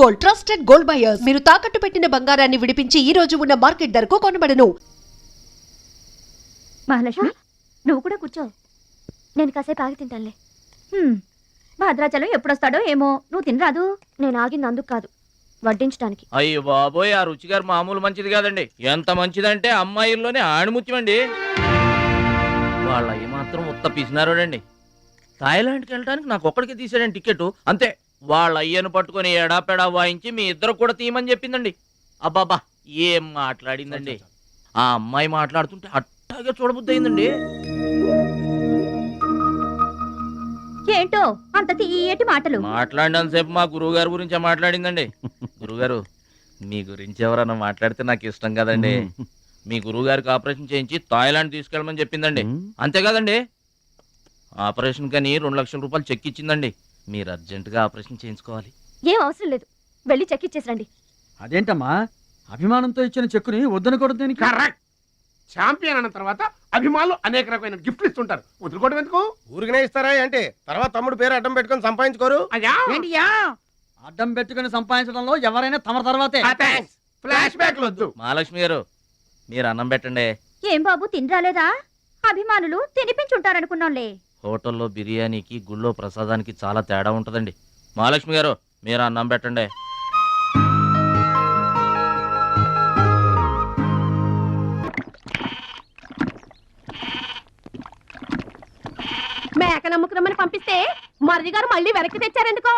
Gold, trusted gold buyers. మీరు తాకట్టు పెట్టిన బంగారాన్ని విడిపించి ఈ రోజు ఉన్న మార్కెట్ ధరకు కొనబడను. మహాలక్ష్మి, నువ్వు కూడా కూర్చో. నేను కాసేపు ఆగి తింటానులే. భద్రాచలం ఎప్పుడొస్తాడో ఏమో, నువ్వు తినరాదు. నేను ఆగింది అందుకు కాదు, వడ్డించడానికి. అయ్యో బాబోయ్, ఆ రుచి గారు మామూలు మంచిది కాదండి. ఎంత మంచిదంటే అమ్మాయిల్లోనే ఆణిముత్యమండి. వాళ్ళ ఏమాత్రం ఉత్త పిసినారోడండి. థాయిలాండ్కి వెళ్ళడానికి నాకు ఒక్కడికి తీసాడండి టికెట్, అంతే. వాళ్ళ అయ్యను పట్టుకుని ఎడాపెడా వాయించి మీ ఇద్దరు కూడా తీయమని చెప్పిందండి. అబ్బాబా ఏం మాట్లాడిందండి. ఆ అమ్మాయి మాట్లాడుతుంటే అట్టాగే చూడబుద్ధి అయిందండి. ఏంటో అంత తీయటి మాటలు మాట్లాడినంతసేపు మా గురువు గారి గురించే మాట్లాడిందండి. గురుగారు, మీ గురించి ఎవరన్నా మాట్లాడితే నాకు ఇష్టం కదండి. మీ గురువు గారికి ఆపరేషన్ చేయించి థాయిలాండ్ తీసుకెళ్ళమని చెప్పిందండి. అంతే కదండి. ఆపరేషన్ కని 2 లక్షల రూపాయలు చెక్ ఇచ్చిందండి. మీరు అర్జెంటుగా ఆపరేషన్ చేయించుకోవాలి. ఏం అవసరం లేదు, వెళ్ళి చెక్ ఇచ్చేసి రండి. అదేంటమ్మా, అభిమానంతో ఇచ్చిన చెక్కుని వద్దనకూడదు దేనికి? కరెక్ట్. ఛాంపియన్ అన్న తర్వాత అభిమానులు అనేక రకమైన గిఫ్ట్లు ఇస్తుంటారు. వదులుకోవడం ఎందుకు? ఊరికనే ఇస్తారా అంటే తర్వాత తమ్ముడు పేరు అడ్డం పెట్టుకొని సంపాదించుకోరు. అడ్డం పెట్టుకుని సంపాదించడంలో ఎవరైనా తమ తర్వాతే. ఫ్లాష్ బ్యాక్ వద్దు. మహాలక్ష్మి గారు, మీరు అన్నం పెట్టండి. ఏం బాబు, తినరాలేదా? అభిమానులు తినిపించుంటారనుకున్నాంలే. హోటల్లో బిర్యానీకి గుళ్ళో ప్రసాదానికి చాలా తేడా ఉంటుందండి. మహాలక్ష్మి గారు, మీరు అన్నం పెట్టండి. మేక నమ్ముకురమ్మని పంపిస్తే మరిది గారు మళ్ళీ వెనక్కి తెచ్చారెందుకో.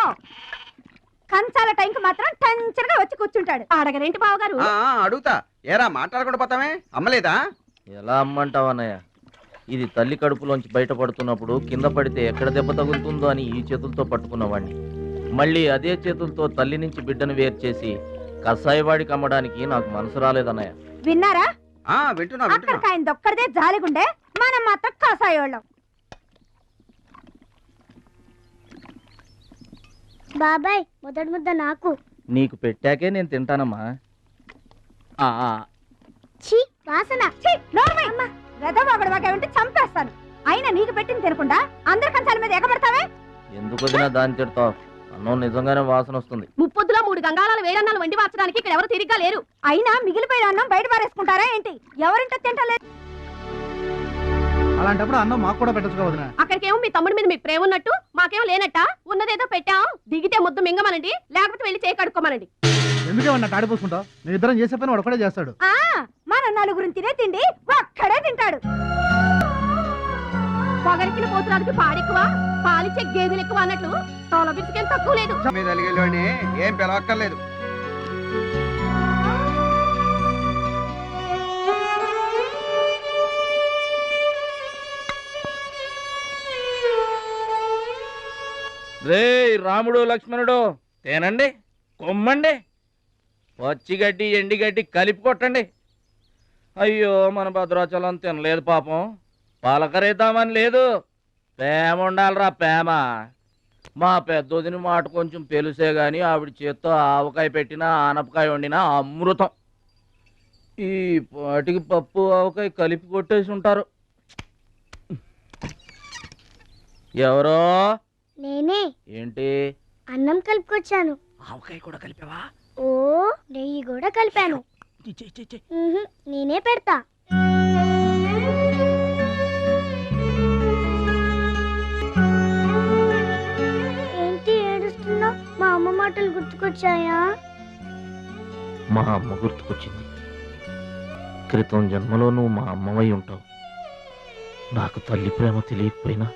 కంచాల టైంకి మాత్రం టెన్షన్గా వచ్చి కూర్చుంటాడు. అడగరేంటి బావగారు? అడుగుతా. ఏరా మాట్లాడకుండా పోతామే, అమ్మలేదా? ఎలా అమ్మంటావు అన్నయ్య? ఇది తల్లి కడుపులోంచి బయటపడుతున్నప్పుడు కింద పడితే ఎక్కడ దెబ్బ తగులుతుందో అని ఈ చేతులతో పట్టుకున్నవాడిని. మళ్ళీ అదే చేతులతో తల్లి నుంచి బిడ్డను వేరు చేసి కసాయివాడికి అమ్మడానికి నాకు మనసు రాలేదన్నయ్య. విన్నారా? వింటున్నా. అక్కడికి ఆయన దొక్కడిదే జాలిగుండే, మనం మాత్రం కసాయోళ్ళం. బాబాయ్, మొదటి ముద్ద నాకు. నీకు పెట్టాకే నేను తింటానమ్మా. ఛీ, వాసన. వెదవాగడవాకేమంటే చంపేస్తాను. అయినా నీకు పెట్టింది తినకుండా అందరి కంచాల మీద ఎగబడతావే. ఎందుకు వదినా దాన్ని తిడతావు? అన్నం నిజంగానే వాసన వస్తుంది. ముప్పొద్దులో 3 గంగాళాల వేడన్నాలు వండి మార్చడానికి ఇక్కడ ఎవరు తిరిగ్గా లేరు. అయినా మిగిలిపోయిన అన్నం బయట పారేసుకుంటారా ఏంటి? ఎవరింటో తింటలేదు. అలాంటప్పుడు అన్నం మాకు కూడా పెట్టచ్చుకోవద్దునా? అక్కడికేమో మీ తమ్ముడి మీద మీకు ప్రేమ ఉన్నట్టు, మాకేమో లేనట్ట. ఉన్నదేదో పెట్టాం, దిగితే ముద్దు మింగమనండి, లేకపోతే వెళ్ళి చేయి కడుక్కోమనండి. ఎందుకేమన్నా తాడిపోసుకుంటావు? నేను ఇద్దరం చేసే పని వాడు ఒకటే చేస్తాడు. మన నలుగురిని తినే తిండి ఒక్కడే తింటాడు. పొగరికిన పోతురానికి పాడెక్కువ, పాలిచ్చే గేదెలు ఎక్కువ అన్నట్లు తోల బిస్కెట్ తక్కువ లేదు. ఏం పిలవక్కర్లేదు. రే రాముడు లక్ష్మణుడు, తేనండి, కొమ్మండి, పచ్చిగడ్డి ఎండిగడ్డి కలిపి కొట్టండి. అయ్యో, మన భద్రాచలం తినలేదు పాపం. పలకరేద్దామని లేదు, ప్రేమ ఉండాలిరా ప్రేమ. మా పెద్దోదిని మాట కొంచెం పెలుసే గాని ఆవిడ చేత్తో ఆవకాయ పెట్టినా ఆనపకాయ వండినా అమృతం. ఈ పాటికి పప్పు ఆవకాయ కలిపి కొట్టేసి ఉంటారు. ఎవరో? నేనే. ఏంటి? అన్నం కలుపుకొచ్చాను. ఆవకాయ కూడా కలిపావా? ఓ, నెయ్యి కూడా కలిపాను. నేనే పెడతా. ఏంటి ఏడుస్తున్నావు? మా అమ్మ మాటలు గుర్తుకొచ్చాయా? మా అమ్మ గుర్తుకొచ్చింది. క్రితం జన్మలో నువ్వు మా అమ్మవై ఉంటావు. నాకు తల్లి ప్రేమ తెలియకపోయినా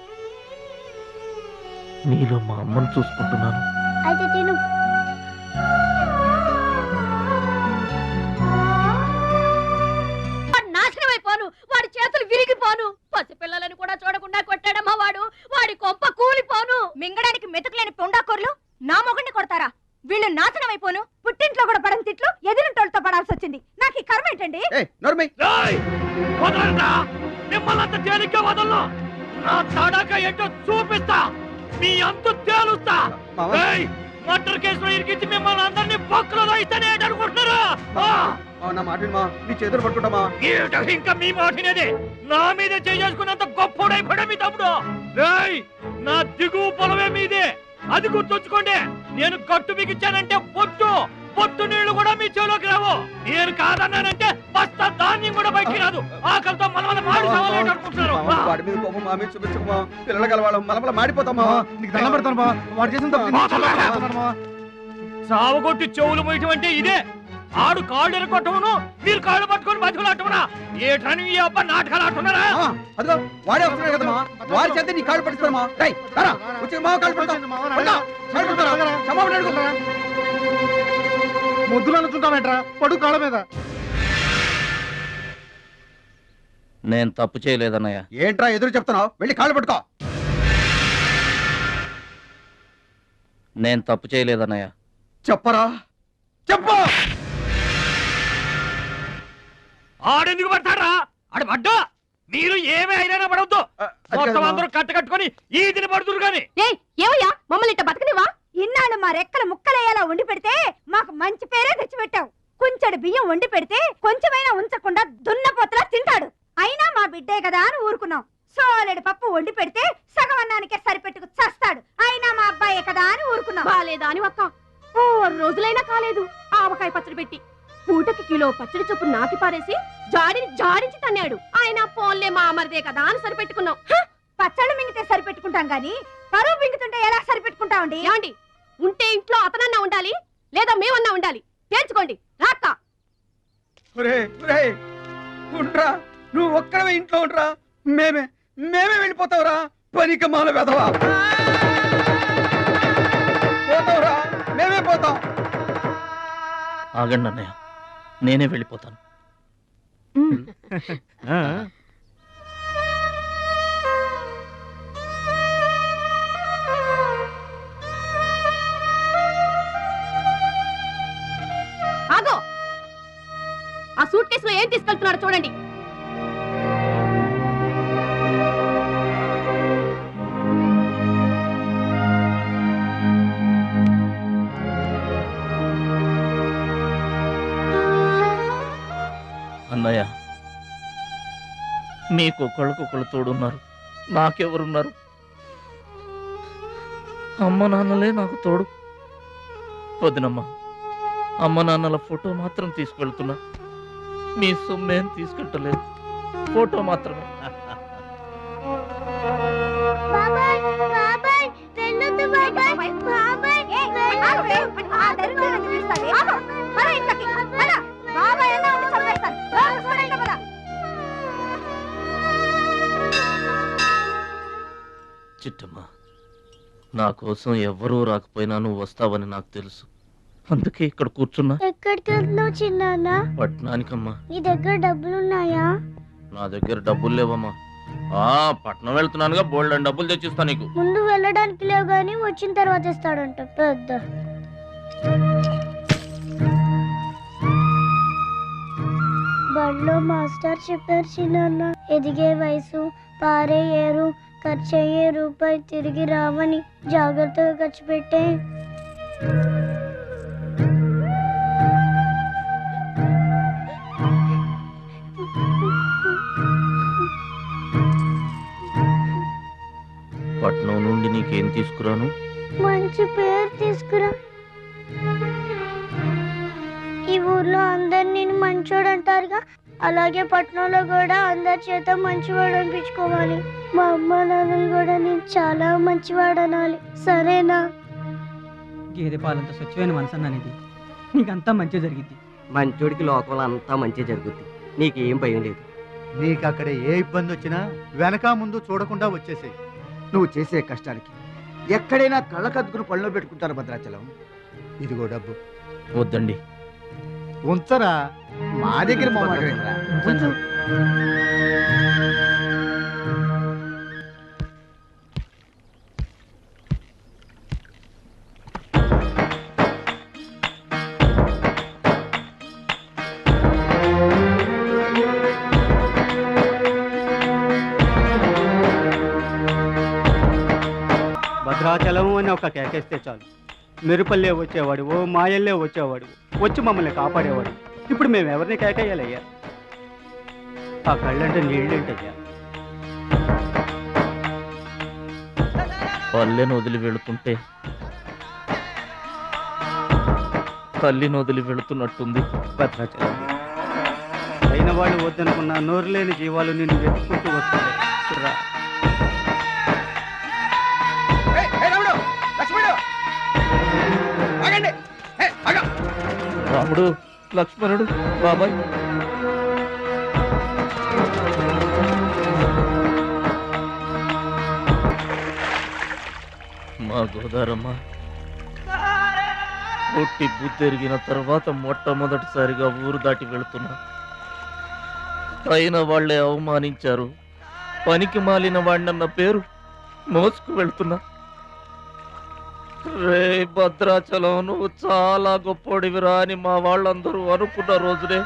నీలో మా అమ్మను చూసుకుంటున్నాను. అయితే తిను. నాశనం అయిపోను, వాడి చేతులు విరిగిపోను, పసిపిల్లలను కూడా చూడకుండా కొట్టాడమ్మా వాడు. వాడి కొంప కూలిపోను. మింగడానికి మెతుకులేని పొండాకూరలు నా మొగుడిని కొడతారా? వీళ్ళు నాశనం అయిపోను. పుట్టింట్లో కూడా పడని తిట్లు ఎదిరింటోళ్ళతో పడాల్సి వచ్చింది. నాకు ఈ కర్మ ఏంటండి? చూపిస్తా, మీ అంతు తేలుస్తా. మర్డర్ కేసులో ఇరికించి మిమ్మల్ని అందరినీ పక్కలో ఇస్తేనే అనుకుంటున్నారా? నా మాట నీ చేతులు పట్టుకుంటామా? ఇంకా మీ మాటినేది నా మీద చేసుకున్నంత గొప్పడైపోయా మీ తమ్ముడు. నా దిగువ పొలమే మీదే, అది గుర్తుంచుకోండి. నేను గట్టు బిగించానంటే పొట్టు పొట్టు నీళ్లు కూడా మీ చెవులోకి రావు. నేను కాదన్నానంటే బస్తా ధాన్యం కూడా బయటికి రాదు. ఆకలితో మనమల మాడి సావాలని అనుకుంటున్నారు. వాడి మీద కోపం మా మీద చూపించమా, పిల్లలు గలవాళ్ళం మనమల మాడిపోతామా. నీకు దండం పెడతాను బా, వాడు చేసిన తప్పు సావగొట్టి చెవులు పోయటం అంటే ఇదే. ఆడు కాళ్ళు ఎరగొట్టమును, మీరు కాళ్ళు పట్టుకొని బతుకులాటమునా? ఏటని ఈ అబ్బ నాటకాలు ఆడుతున్నారా? అదిగో వాడే వస్తున్నాడు కదమ్మా, వాడి చేత నీ కాళ్ళు పట్టుకోమా. వచ్చి మా కాళ్ళు పడతాం, ముద్దులు అనుకుంటామేంట్రా, పడు కాళ్ళ మీద. నేను తప్పు చేయలేదన్నయ్య. ఏంట్రా ఎదురు చెప్తున్నావు, వెళ్ళి కాళ్ళు పట్టుకో. నేను తప్పు చేయలేదన్నయ్య. చెప్పరా, చెప్పు. ఆడెందుకు పడతారా? ఆడు పడ్డా మీరు ఏమే అయినా పడవద్దు. మొత్తం అందరూ కట్టుకొని ఈదిని పడుతురు గాని. ఏమయ్యా మమ్మల్ని ఇట్ట బతకనివా? ఇన్నాళ్ళు మా రెక్కల ముక్కలయ్యేలా వండి పెడితే మాకు మంచి పేరే తెచ్చిపెట్టావు. కొంచెడు బియ్యం వండి పెడితే కొంచెమైనా ఉంచకుండా దున్నపోతలా తింటాడు. అయినా మా బిడ్డే కదా అని ఊరుకున్నాం. సోలెడు పప్పు వండి పెడితే సగం అన్నానికే సరిపెట్టుకు చస్తాడు. అయినా మా అబ్బాయే కదా అని ఊరుకున్నాం. బాలేదా అని ఒక్క రోజులైనా కాలేదు ఆవకాయ పచ్చడి పెట్టి పూటకి కిలో పచ్చడి చొప్పు నాకి పారేసి జాడించి తన్నాడు. ఆయన పోన్లే మా అమరదే కదా అని సరిపెట్టుకున్నాం. పచ్చళ్ళు మింగితే సరిపెట్టుకుంటాం గాని పరువు మింగుతుంటే ఎలా సరిపెట్టుకుంటామండి? ఏమండి, ఉంటే ఇంట్లో అతనన్నా ఉండాలి, లేదా మేమన్నా ఉండాలి. తేల్చుకోండి. రాక్క నువ్వు ఒక్కడవే ఇంట్లో ఉండరా, మేమే వెళ్ళిపోతావురా. పనిక మాల వెధవా, పోతావురా, మేమే పోతాం. ఆగండి అన్నయ్య, నేనే వెళ్ళిపోతాను. ఆగో, ఆ సూట్ కేసులో ఏం తీసుకెళ్తున్నారో చూడండి. అన్నయ్య, మీకు ఒకళ్ళకొకళ్ళు తోడున్నారు, నాకెవరున్నారు? అమ్మ నాన్నలే నాకు తోడు. వదినమ్మ, అమ్మ నాన్నల ఫోటో మాత్రం తీసుకెళ్తున్నా. మీ సొమ్మేం తీసుకెళ్ళలేదు, ఫోటో మాత్రమే. బాబాయ్ బాబాయ్ వెళ్ళొద్దు బాబాయ్, బాబాయ్ చిట్టమ్మ, నా కోసం ఎవ్వరూ రాకపోయినా నువ్వు వస్తావని నాకు తెలుసు. అందుకే ఇక్కడ కూర్చున్నా. ఎక్కడికి వెళ్తున్నావు చిన్నాన్న? పట్నానికమ్మా. నీ దగ్గర డబ్బులున్నాయా? నా దగ్గర డబ్బులు లేవమ్మా. పట్నం వెళ్తున్నానుగా, బోల్డ్ అని డబ్బులు తెచ్చిస్తా నీకు. ముందు వెళ్ళడానికి లేవు గాని వచ్చిన తర్వాత ఇస్తాడంట పెద్ద. బడిలో మాస్టర్ చెప్పారు చిన్నాన్న, ఎదిగే వయసు, పారే ఏరు, ఖర్చయ్యే రూపాయి తిరిగి రావని. జాగ్రత్తగా ఖర్చు పెట్టే. పట్నం నుండి నీకేం తీసుకురాను? మంచి పేరు తీసుకురా. ఈ ఊర్లో అందరు నేను మంచోడు అంటారుగా, అలాగే పట్నంలో కూడా అందరి చేత మంచివాడు అనిపించుకోవాలి. మా అమ్మ నాన్నలు కూడా నేను చాలా మంచివాడు అనాలి. సరేనా? గేదె పాలంత స్వచ్ఛమైన మనసు అనేది నీకంతా మంచి జరిగింది. మంచోడికి లోకంలో అంతా మంచి జరుగుద్ది, నీకేం భయం లేదు. నీకు అక్కడ ఏ ఇబ్బంది వచ్చినా వెనక ముందు చూడకుండా వచ్చేసేయ్. నువ్వు చేసే కష్టానికి ఎక్కడైనా కళ్ళకద్దుకుని పళ్ళలో పెట్టుకుంటారు భద్రాచలం. ఇదిగో డబ్బు. వద్దండి. ఉంచరా, మా దగ్గర భద్రాచలం అని ఒక కేకేస్తే చాలు, మెరుపల్లే వచ్చేవాడు, ఓ మాయల్లే వచ్చేవాడు, వచ్చి మమ్మల్ని కాపాడేవాడు. ఇప్పుడు మేము ఎవరిని కేకేయాలయ్యా? ఆ కళ్ళంటే నీళ్ళేంటయ్యా? పల్లెను వదిలి వెళుతుంటే తల్లిని వదిలి వెళుతున్నట్టుంది. భద్రాచలం అయిన వాళ్ళు వద్దనుకున్న నోరు లేని జీవాలు నిన్ను వెతుక్కుంటూ వస్తాయి. రా. రాముడు, లక్ష్మణుడు, బాబాయ్. మా గోదారమ్మ పుట్టి బుద్ధెరిగిన తర్వాత మొట్టమొదటిసారిగా ఊరు దాటి వెళుతున్నా. అయిన వాళ్లే అవమానించారు. పనికి మాలిన వాడినన్న పేరు మోసుకు వెళ్తున్నా. రే భద్రాచలం, నువ్వు చాలా గొప్పోడివిరా అని మా వాళ్ళందరూ అనుకున్న రోజునే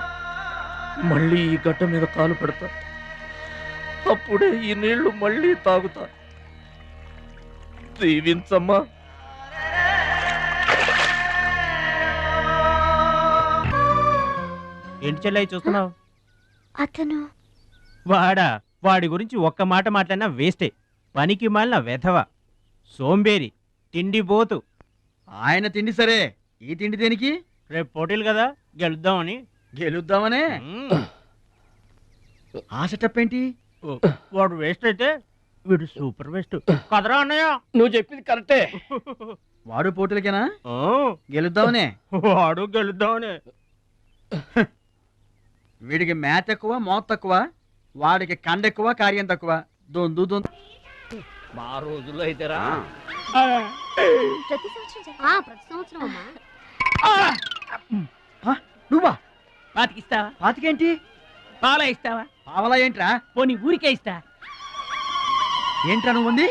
మళ్ళీ ఈ గడ్డ మీద కాలు పెడతా. అప్పుడే ఈ నీళ్లు మళ్ళీ తాగుతా. దీవించమ్మా. ఏంటి చెల్లై చూస్తున్నావు? అతను వాడి గురించి ఒక్క మాట మాట్లాడినా వేస్టే. పనికి మాలిన వెధవ, సోంబేరి, తిండి పోతు. ఆయన తిండి సరే, ఈ తిండి దేనికి? రేపు పోటీలు కదా, గెలుద్దామని. గెలుద్దామనే? ఆ సెటప్ ఏంటి? వాడు వేస్ట్ అయితే వీడు సూపర్ వేస్ట్ కదరా అన్నయ్య. నువ్వు చెప్పింది కరెక్టే. వాడు పోటీలకేనా? గెలుద్దామనే? వాడు గెలుద్దామనే. వీడికి మ్యాథ్ ఎక్కువ, మోత్ తక్కువ. వాడికి కండ ఎక్కువ, కార్యం తక్కువ. దొందు దొందు. మా రోజుల్లో అయితేరా ప్రతి సంవత్సరం అమ్మా. నువ్వా? పాతికిస్తావా? పాతికేంటి? పాలా ఇస్తావా? పావలా ఏంట్రా? పోనీ ఊరికే ఇస్తా. ఏంట్రా నువ్వు ఉంది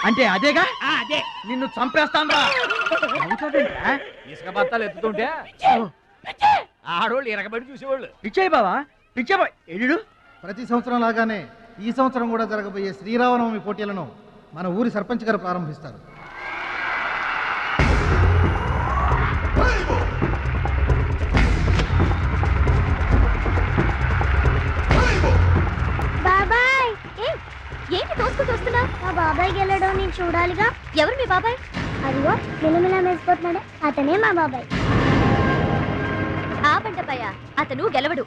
అంటే? అదేగా, అదే. నిన్ను చంపేస్తాను. ఇసుక బత్తాలు ఎత్తుతుంటే ఆడోళ్ళు ఇరగబడి చూసేవాళ్ళు. పిచ్చాయి బావా, పిచ్చాయి. ఎడు ప్రతి సంవత్సరం లాగానే ఈ సంవత్సరం కూడా జరగబోయే శ్రీరామనవమి పోటీలను మన ఊరి సర్పంచ్ గారు ప్రారంభిస్తారు. బాబాయ్, ఏంటి తోసుకుంటూ వస్తున్నావు? మా బాబాయ్ గెలడం నేను చూడాలిగా. ఎవరు మీ బాబాయ్? అదిగో మిలమిలా మెరిసిపోతున్నాడే, అతనే మా బాబాయ్. ఆ బండపయ్య, అతను గెలవడు.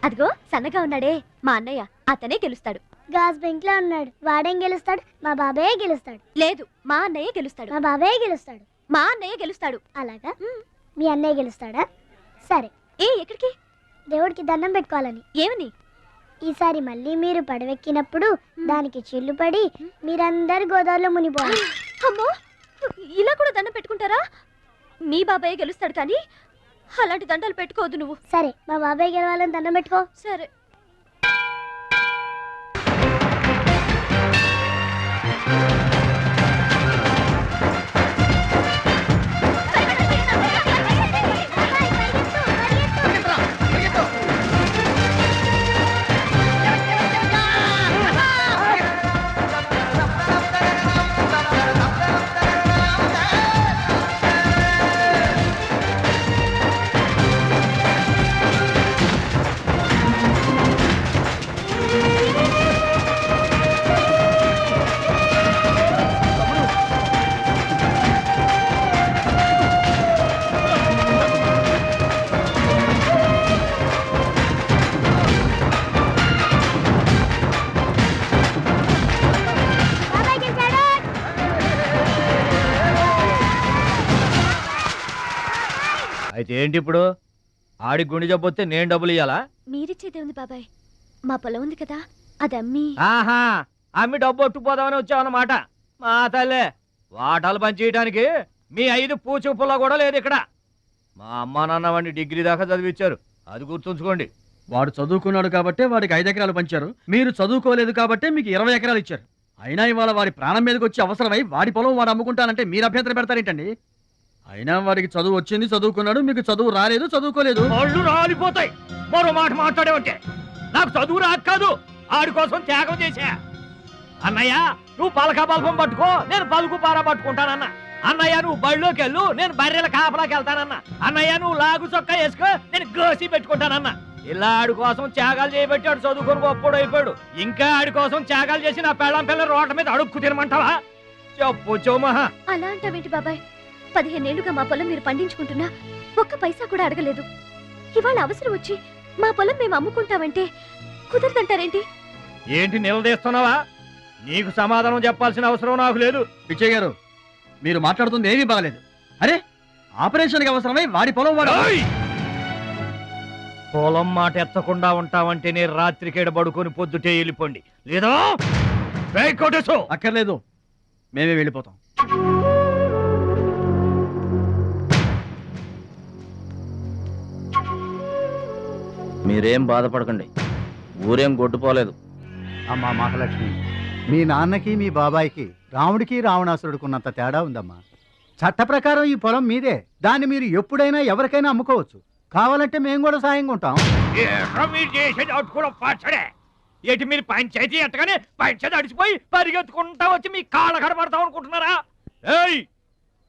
అదిగో సన్నగా ఉన్నాడే మా అన్నయ్య, అతనే గెలుస్తాడు. గాజ్ బెంక్ లో ఉన్నాడు, వాడేం గెలుస్తాడు? మా బాబాయే గెలుస్తాడు. లేదు, మా అన్నయ్య గెలుస్తాడు. మా బాబాయే గెలుస్తాడు. మా అన్నయ్య గెలుస్తాడు. అలాగా? మీ అన్నయ్య గెలుస్తాడా? సరే. ఎక్కడికి? దేవుడికి దండం పెట్టుకోవాలని. ఏమని? ఈసారి మళ్ళీ మీరు పడవెక్కినప్పుడు దానికి చిల్లు పడి మీరందరు గోదావరిలో మునిపోవాలి. అమ్మో, ఇలా కూడా దండం పెట్టుకుంటారా? మీ బాబాయ్ గెలుస్తాడు కానీ అలాంటి దండాలు పెట్టుకోవద్దు నువ్వు. సరే, మా బాబాయ్ గెలవాలని దండం పెట్టుకో. సరే. అయితే ఏంటి ఇప్పుడు? ఆడి గుండె జబ్బొస్తే నేను డబ్బులు ఇయ్యాలా? మీరిచ్చేదే ఉంది బాబాయ్, మా పొలం ఉంది కదా, అది అమ్మి. ఆహా, అమ్మి డబ్బు ఒట్టుకుపోదామని వచ్చావన్నమాట. మా తల్లే, వాటాలు పంచేయటానికి మీ 5 పూచు పుల్ల కూడా లేదు ఇక్కడ. మా అమ్మా నాన్న వాడిని డిగ్రీ దాకా చదివించారు, అది గుర్తుంచుకోండి. వాడు చదువుకున్నాడు కాబట్టే వాడికి 5 ఎకరాలు పంచారు. మీరు చదువుకోలేదు కాబట్టే మీకు 20 ఎకరాలు ఇచ్చారు. అయినా ఇవాళ వాడి ప్రాణం మీదకి వచ్చి అవసరమై వాడి పొలం వాడు అమ్ముకుంటానంటే మీరు అభ్యంతరం పెడతారేంటండి? అయినా వాడికి చదువు వచ్చింది, చదువుకున్నాడు. మీకు చదువు రాలేదు, చదువుకోలేదు. ఒళ్ళు రాలిపోతాయి మరో మాట మాట్లాడేవంటే. నాకు చదువు రాదు కాదు, ఆడి కోసం త్యాగం చేశా. అన్నయ్య, నువ్వు పలక బల్పం పట్టుకో, నేను పలుకు పార పట్టుకుంటానన్నా. అన్నయ్య, నువ్వు బళ్ళోకి వెళ్ళు, నేను బర్రెల కాపలాకి వెళ్తానన్నా. అన్నయ్య, నువ్వు లాగు చొక్కా వేసుకో, నేను గోసి పెట్టుకుంటానన్నా. ఇలా ఆడి కోసం త్యాగాలు చేయబట్టి ఆడు చదువుకొని గొప్పడు అయిపోయాడు. ఇంకా ఆడి కోసం త్యాగాలు చేసి నా పెళ్ళం పిల్లల రోడ్ల మీద అడుక్కు తినమంటావా? చెప్పు చోమహా. అలా అంటావేంటి బాబాయ్? 15 ఏళ్లుగా మా పొలం మీరు పండించుకుంటున్నా ఒక్క పైసా కూడా అడగలేదు. ఇవాళ అవసరం వచ్చి మా పొలం మేము అమ్ముకుంటామంటే కుదరదంటారేంటి? ఏంటి నిలదీస్తున్నావా? నీకు సమాధానం చెప్పాల్సిన అవసరం నాకు లేదు. పిచ్చయ్య గారు, మీరు మాట్లాడుతుంది ఏమీ బాగలేదు. అరే, ఆపరేషన్కి అవసరమై వాడి పొలం వాడు. పొలం మాట ఎత్తకుండా ఉంటావంటేనే రాత్రికేడ పడుకొని పొద్దుటే వెళ్ళిపోండి, లేదా అక్కర్లేదు, మేమే వెళ్ళిపోతాం. మీరేం బాధపడకండి, ఊరేం గొడ్డుపోలేదు. అమ్మా మహాలక్ష్మి, మీ నాన్నకి మీ బాబాయికి రాముడికి రావణాసురుడుకున్నంత తేడా ఉందమ్మా. చట్ట ప్రకారం ఈ పొలం మీదే. దాన్ని మీరు ఎప్పుడైనా ఎవరికైనా అమ్ముకోవచ్చు. కావాలంటే మేము కూడా సాయంగా ఉంటాం. ఏంటి మీరు పంచాయతీ ఎట్టగానే పంచాయతీ అడిచిపోయి పరిగెత్తుకుంటా వచ్చి మీ కాళ్ళ కనబడతాం అనుకుంటున్నారా? ఏయ్,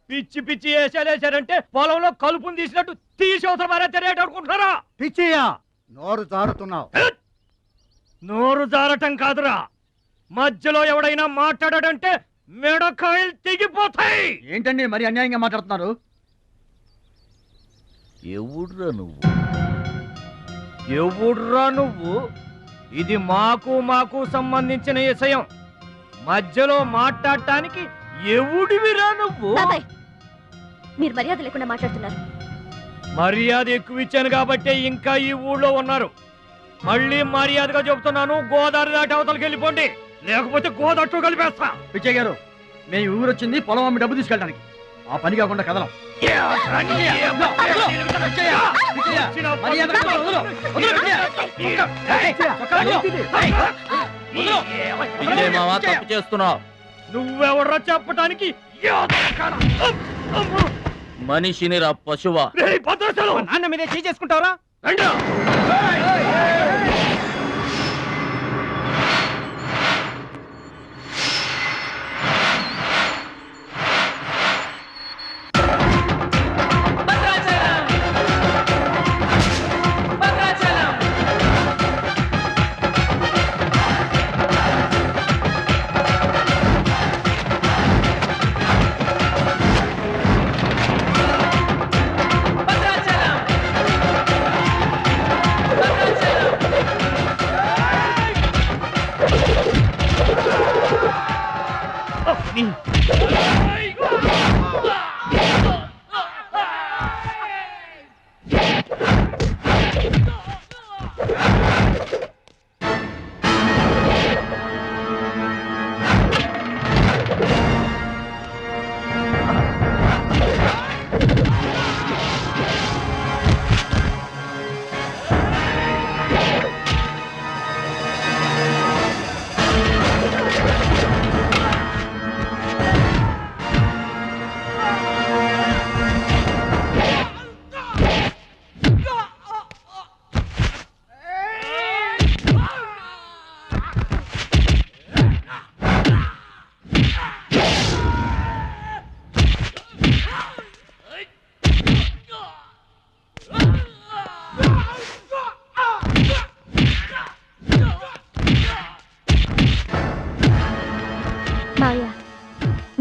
పిచ్చి పిచ్చి వేసారంటే పొలంలో కలుపుని తీసినట్టు తీసేవతల మరే తెలియట అనుకుంటున్నారా? పిచ్చియా, నోరు జారుతున్నావు. నోరు జారటం కాదురా, మధ్యలో ఎవడైనా మాట్లాడాడంటే మెడకాయలు తెగిపోతాయి. ఏంటండి మరి అన్యాయంగా మాట్లాడుతున్నారు? ఎవడ్రా నువ్వు? ఇది మాకు సంబంధించిన విషయం. మధ్యలో మాట్లాడటానికి ఎవడివిరా నువ్వు? బాబాయ్, మీరు మర్యాద లేకుండా మాట్లాడుతున్నారు. మర్యాద ఎక్కువ ఇచ్చాను కాబట్టే ఇంకా ఈ ఊళ్ళో ఉన్నారు. మళ్ళీ మర్యాదగా చెబుతున్నాను, గోదావరి దాటి అవతలకి వెళ్ళిపోండి, లేకపోతే గోదట్టు కలిపేస్తా. పిచ్చయ్య గారు, మేము ఊరు వచ్చింది పొలం అమ్మి డబ్బు తీసుకెళ్ళడానికి. ఆ పని కాకుండా కదలం. తప్పు చేస్తున్నావు. నువ్వెవడ్రా చెప్పటానికి? మనిషిని రా పశువా. నాన్న మీదే చేసుకుంటావరా?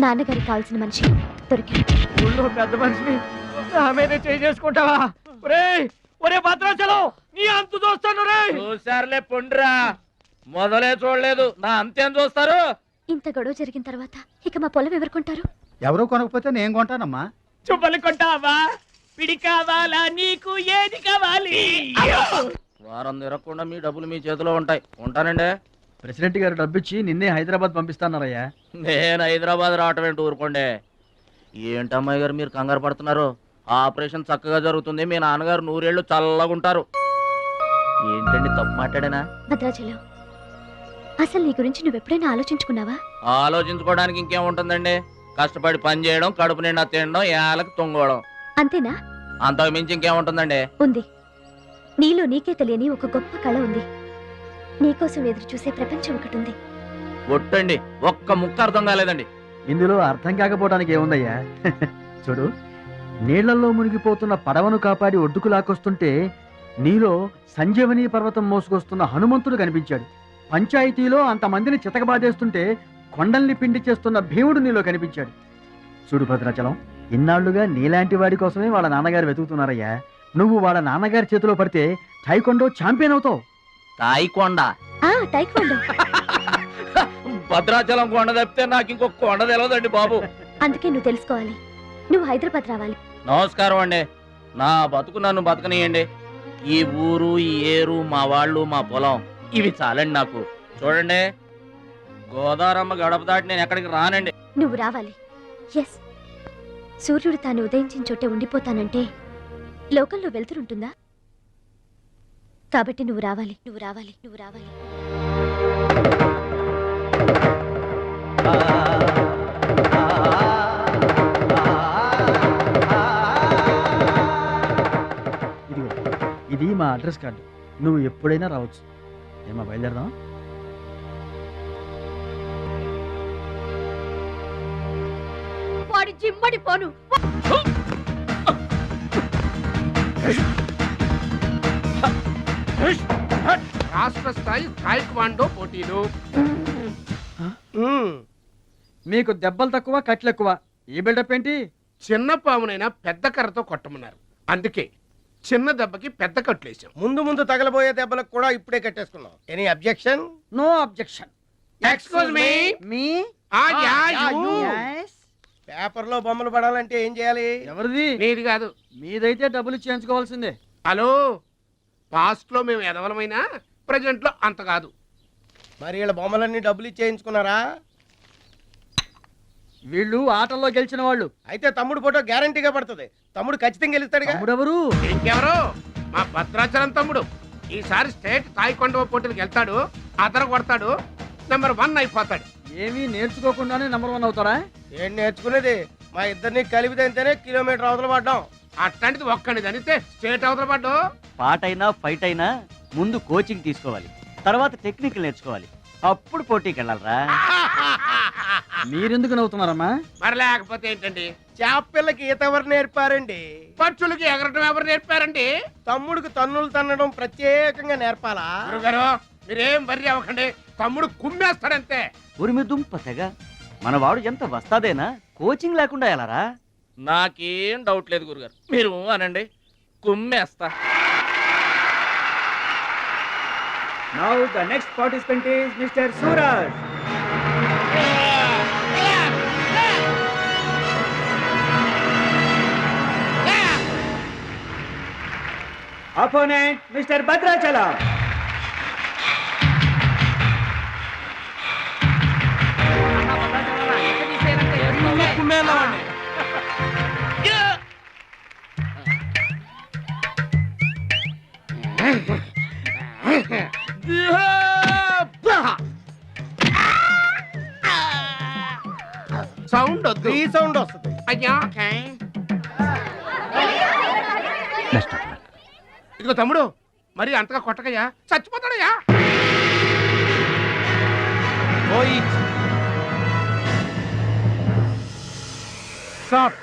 నాన్నగారికి కావాల్సిన మనిషి దొరికాడు. ఊళ్ళో పెద్ద మనిషిని నా మీద చేసుకుంటావా? ఒరే భద్రాచలం, నీ అంతు చూస్తాను. చూసారులే పొండ్రా, మొదలే చూడలేదు, నా అంతేం చూస్తారు? ఇంత గొడవ జరిగిన తర్వాత ఇక మా పొలం ఎవరు కొంటారు? ఎవరో కొనకపోతే నేను కొంటానమ్మా. చుప్పలు కొంటావా? పిడి కావాలా? నీకు ఏది కావాలి? వారం తిరగకుండా మీ డబ్బులు మీ చేతిలో ఉంటాయి. ఉంటానండి. ప్రెసిడెంట్ గారు డబ్బిచ్చి నిన్నే హైదరాబాద్ పంపిస్తాన్నారయ్యా. నేను హైదరాబాద్ రావటం ఏంటి, ఊరుకోండి. ఏంటమ్మాయి గారు మీరు కంగారు పడుతున్నారు? ఆపరేషన్ చక్కగా జరుగుతుంది, మీ నాన్నగారు 100 ఏళ్ళు చల్లగుంటారు. ఏంటండి తప్పు మాట్లాడేనా? భద్రాచలం, అసలు నీ గురించి నువ్వెప్పుడైనా ఆలోచించుకున్నావా? ఆలోచించుకోవడానికి ఇంకేముంటుందండి, కష్టపడి పని చేయడం, కడుపు నిండా తినడం, ఏళ్ళకి తొంగోవడం, అంతేనా? అంతకు మించి ఇంకేముంటుందండి? ఉంది. నీలో నీకే తెలియని ఒక గొప్ప కళ ఉంది. నీకోసం ఎదురు చూసే ప్రపంచం ఒకటి ఉంది. ఒట్టండి, ఒక్క ముక్క అర్థం కాలేదండి. ఇందులో అర్థం కాకపోవడానికి ఏముందయ్యా? చూడు, నీళ్లలో మునిగిపోతున్న పడవను కాపాడి ఒడ్డుకు లాక్కొస్తుంటే నీలో సంజీవని పర్వతం మోసుకొస్తున్న హనుమంతుడు కనిపించాడు. పంచాయతీలో అంతమందిని చితకబాదేస్తుంటే కొండల్ని పిండి చేస్తున్న భీముడు నీలో కనిపించాడు. చూడు భద్రాచలం, ఇన్నాళ్లుగా నీలాంటి వాడి కోసమే వాళ్ళ నాన్నగారు వెతుకుతున్నారయ్యా. నువ్వు వాళ్ళ నాన్నగారి చేతిలో పడితే టైకొండో ఛాంపియన్ అవుతావు. తాయికొండ టైక్వాండో. భద్రాచలం కొండ తప్పితే నాకు ఇంకొక కొండ తెలియదండి బాబు. అందుకే నువ్వు తెలుసుకోవాలి. నువ్వు హైదరాబాద్ రావాలి. నమస్కారం అండి. నా బతుకు నన్ను బతకనియండి. ఈ ఊరు, ఈ ఏరు, మా వాళ్ళు, మా పొలం ఇవి చాలండి నాకు. చూడండి, గోదావరమ్మ గడప దాటి నేను ఎక్కడికి రానండి. నువ్వు రావాలి. ఎస్, సూర్యుడు తాను ఉదయించిన చోటే ఉండిపోతానంటే లోకల్లో వెళ్తురుంటుందా? కాబట్టి నువ్వు రావాలి, నువ్వు రావాలి, నువ్వు రావాలి. ఇదిగో, ఇది మా అడ్రస్ కార్డు. నువ్వు ఎప్పుడైనా రావచ్చు. ఏమా బయలుదేరదాం? వాడి జిమ్మడి పోను. రాష్ట్ర స్థాయి తాయిక్వాండో పోటీలు. మీకు దెబ్బలు తక్కువ, కట్లు ఎక్కువ. ఈ బిల్డప్ ఏంటి? చిన్న పామునైనా పెద్ద కర్రతో కొట్టమన్నారు. అందుకే చిన్న దెబ్బకి పెద్ద కట్లేసాం. ముందు ముందు తగలబోయే దెబ్బలకు కూడా ఇప్పుడే కట్టేసుకున్నాం. Any objection? No objection. Excuse me. మీ పేపర్ లో బొమ్మలు పడాలంటే ఏం చేయాలి? ఎవరిది? నీది కాదు. మీదైతే డబ్బులు చేయించుకోవాల్సిందే. హలో, పాస్ట్ లో మేము ఎదవలమైనా ప్రెజెంట్ లో అంత కాదు. మరి వీళ్ళ బొమ్మలన్నీ డబ్బులు ఇచ్చేయించుకున్నారా? వీళ్ళు ఆటల్లో గెలిచిన వాళ్ళు. అయితే తమ్ముడు ఫోటో గ్యారంటీగా పడుతుంది. తమ్ముడు ఖచ్చితంగా గెలుస్తాడు. తమ్ముడెవరు? ఇంకెవరు? మా భద్రాచలం తమ్ముడు. ఈసారి స్టేట్ తాయికొండ పోటీలకు వెళ్తాడు, అదర కొడతాడు, నెంబర్ 1 అయిపోతాడు. ఏమీ నేర్చుకోకుండానే నెంబర్ 1 అవుతారా? ఏం నేర్చుకునేది? మా ఇద్దరిని కలిపితేనే కిలోమీటర్ అవతల పడ్డాం. అట్లాంటిది ఒక్కడిది అనితే స్టేట్ అవతల పడ్డు. పాటైనా ఫైట్ అయినా ముందు కోచింగ్ తీసుకోవాలి, తర్వాత టెక్నిక్ నేర్చుకోవాలి, అప్పుడు పోటీకి వెళ్ళాలరా. మీరెందుకు నవ్వుతున్నారమ్మా? మరి లేకపోతే ఏంటండి? చేపపిల్లకి ఈత ఎవరు నేర్పారండి? పక్షులకి ఎగరటం ఎవరు నేర్పారండి? తమ్ముడికి తన్నులు తన్నడం ప్రత్యేకంగా నేర్పాలా? గురుగారు మీరేం వర్రీ అవ్వకండి. తమ్ముడు కుమ్మేస్తాడంతే. ఉరిమి దుంప తెగ మనవాడు ఎంత వస్తాదేనా, కోచింగ్ లేకుండా ఎలారా? నాకేం డౌట్ లేదు గురుగారు, మీరు అనండి, కుమ్మేస్తా. Now the next participant is Mr. Suraj. Opponent Mr. Bhadrachalam. Sound వద్దు. ఈ సౌండ్ వస్తుంది. అయ్యా ఇదిగో తమ్ముడు, మరి అంతగా కొట్టకయ్యా, చచ్చిపోతాడయ్యా. స్టాప్.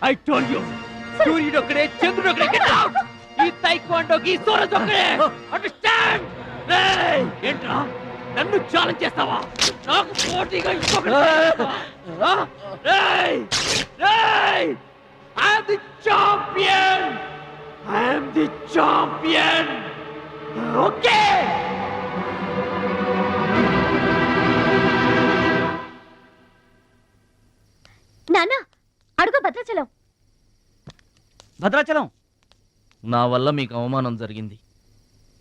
I told you, సూర్యుడు ఒక్కడే, చంద్రుడు ఒక్కడే. Get out! ఈ తైక్వాండోకి సూరజ్ ఒక్కడే. Understand? ఏంట్రా నన్ను ఛాలెంజ్ చేస్తావా? నాకు పోటీగా ఇంకొకటి చేస్తావా? I am the champion. I am the champion. Okay. నాన్న అడుగు భద్రాచలం. భద్రాచలం నా వల్ల మీకు అవమానం జరిగింది.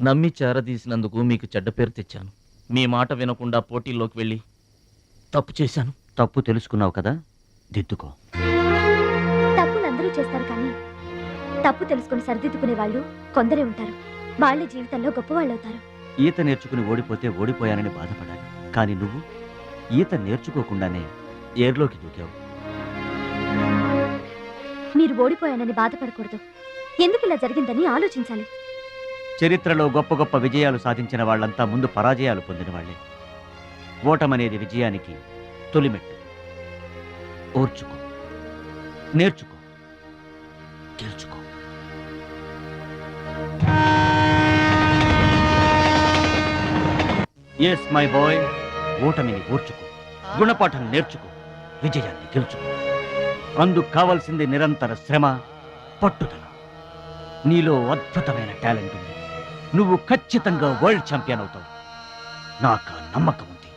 నమ్మి చేరదీసినందుకు మీకు చెడ్డ పేరు తెచ్చాను. మీ మాట వినకుండా పోటీల్లోకి వెళ్ళి తప్పు చేశాను. తప్పు తెలుసుకున్నావు కదా, దిద్దుకో. తప్పులు అందరూ చేస్తారు, కానీ తప్పు తెలుసుకుని సరిదిద్దుకునే వాళ్ళు కొందరే ఉంటారు. వాళ్ళ జీవితంలో గొప్పవాళ్ళు అవుతారు. ఈత నేర్చుకుని ఓడిపోతే ఓడిపోయానని బాధపడాలి, కానీ నువ్వు ఈత నేర్చుకోకుండానే ఏర్లోకి దూకావు. మీరు ఓడిపోయానని బాధపడకూడదు. ఎందుకు ఇలా జరిగిందని ఆలోచించాలి. చరిత్రలో గొప్ప గొప్ప విజయాలు సాధించిన వాళ్ళంతా ముందు పరాజయాలు పొందిన వాళ్లే. ఓటమనేది విజయానికి తొలిమెట్టు. ఓర్చుకో, నేర్చుకో, గెలుచుకో. ఎస్ మై బాయ్, ఓటమిని ఓర్చుకో, గుణపాఠం నేర్చుకో, విజయాన్ని గెలుచుకో. అందుకు కావాల్సింది నిరంతర శ్రమ, పట్టుదల. నీలో అద్భుతమైన టాలెంట్ ఉంది. నువ్వు ఖచ్చితంగా వరల్డ్ ఛాంపియన్ అవుతావు. నాకు ఆ నమ్మకం ఉంది.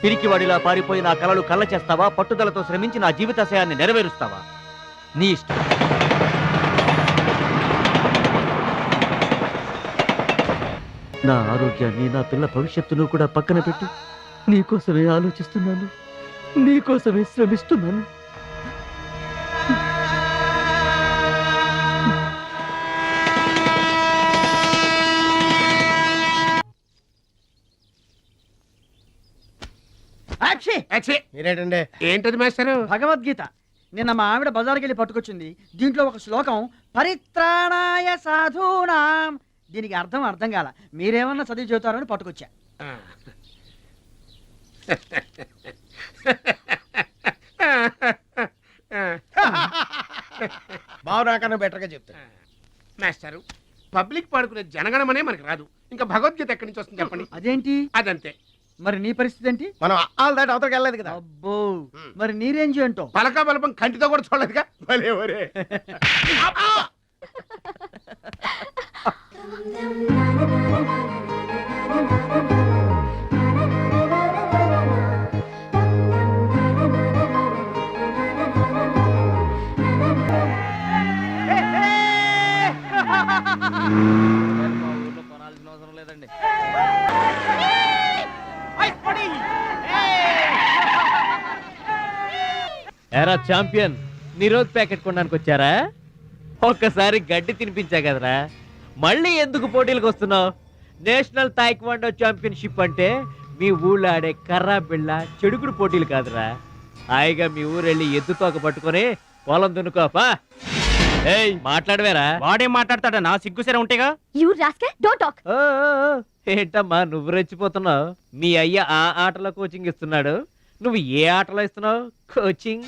పిరికివాడిలా పారిపోయి నా కలలు కళ్ళ చేస్తావా? పట్టుదలతో శ్రమించి నా జీవితాశయాన్ని నెరవేరుస్తావా? నీ ఇష్టం. నా ఆరోగ్యాన్ని, నా పిల్ల భవిష్యత్తును కూడా పక్కన పెట్టి నీకోసమే ఆలోచిస్తున్నాను, నీకోసమే శ్రమిస్తున్నాను. మీరేటండి? ఏంటది మాస్టారు? భగవద్గీత. నిన్న మా ఆవిడ బజార్కి వెళ్ళి పట్టుకొచ్చింది. దీంట్లో ఒక శ్లోకం పరిత్రాణాయ సాధూనాం. దీనికి అర్థం కాల. మీరేమన్నా చదివి చెబుతారని పట్టుకొచ్చా. బావు నాకన్నా బెటర్గా చెప్తా. మాస్టారు, పబ్లిక్ పాడుకునే జనగణమనే మనకి రాదు, ఇంకా భగవద్గీత ఎక్కడి నుంచి వస్తుంది చెప్పండి? అదేంటి? అదంతే. మరి నీ పరిస్థితి ఏంటి? మనం ఆల్ దాటి అవతలకి వెళ్ళలేదు కదా. అబ్బో, మరి నీ రేంజ్ ఏంటో? పలకా బలపం కంటితో కూడా చూడలేదుగా. భలే ఒరే. కొనాల్సిన అవసరం లేదండి. ఎరా ఛాంపియన్, నిరోధ్ ప్యాకెట్ కొనడానికి వచ్చారా? ఒక్కసారి గడ్డి తినిపించా కదరా, మళ్ళీ ఎందుకు పోటీలకు వస్తున్నావు? నేషనల్ తాయిక్వాండో ఛాంపియన్షిప్ అంటే మీ ఊళ్ళో ఆడే కర్రా బిళ్ళ చెడుగుడు పోటీలు కాదురా. హాయిగా మీ ఊరెళ్ళి ఎద్దు తోక పట్టుకొని పొలం దున్నుకోపా. ఏయ్, మాట్లాడవేరా? వాడేం మాట్లాడతాడా? నా సిగ్గుసరే ఉంటేగా. You rascal, don't talk. ఏంటమ్మా నువ్వు రెచ్చిపోతున్నావు? మీ అయ్య ఆ ఆటలో కోచింగ్ ఇస్తున్నాడు, నువ్వు ఏ ఆటలో ఇస్తున్నావు కోచింగ్?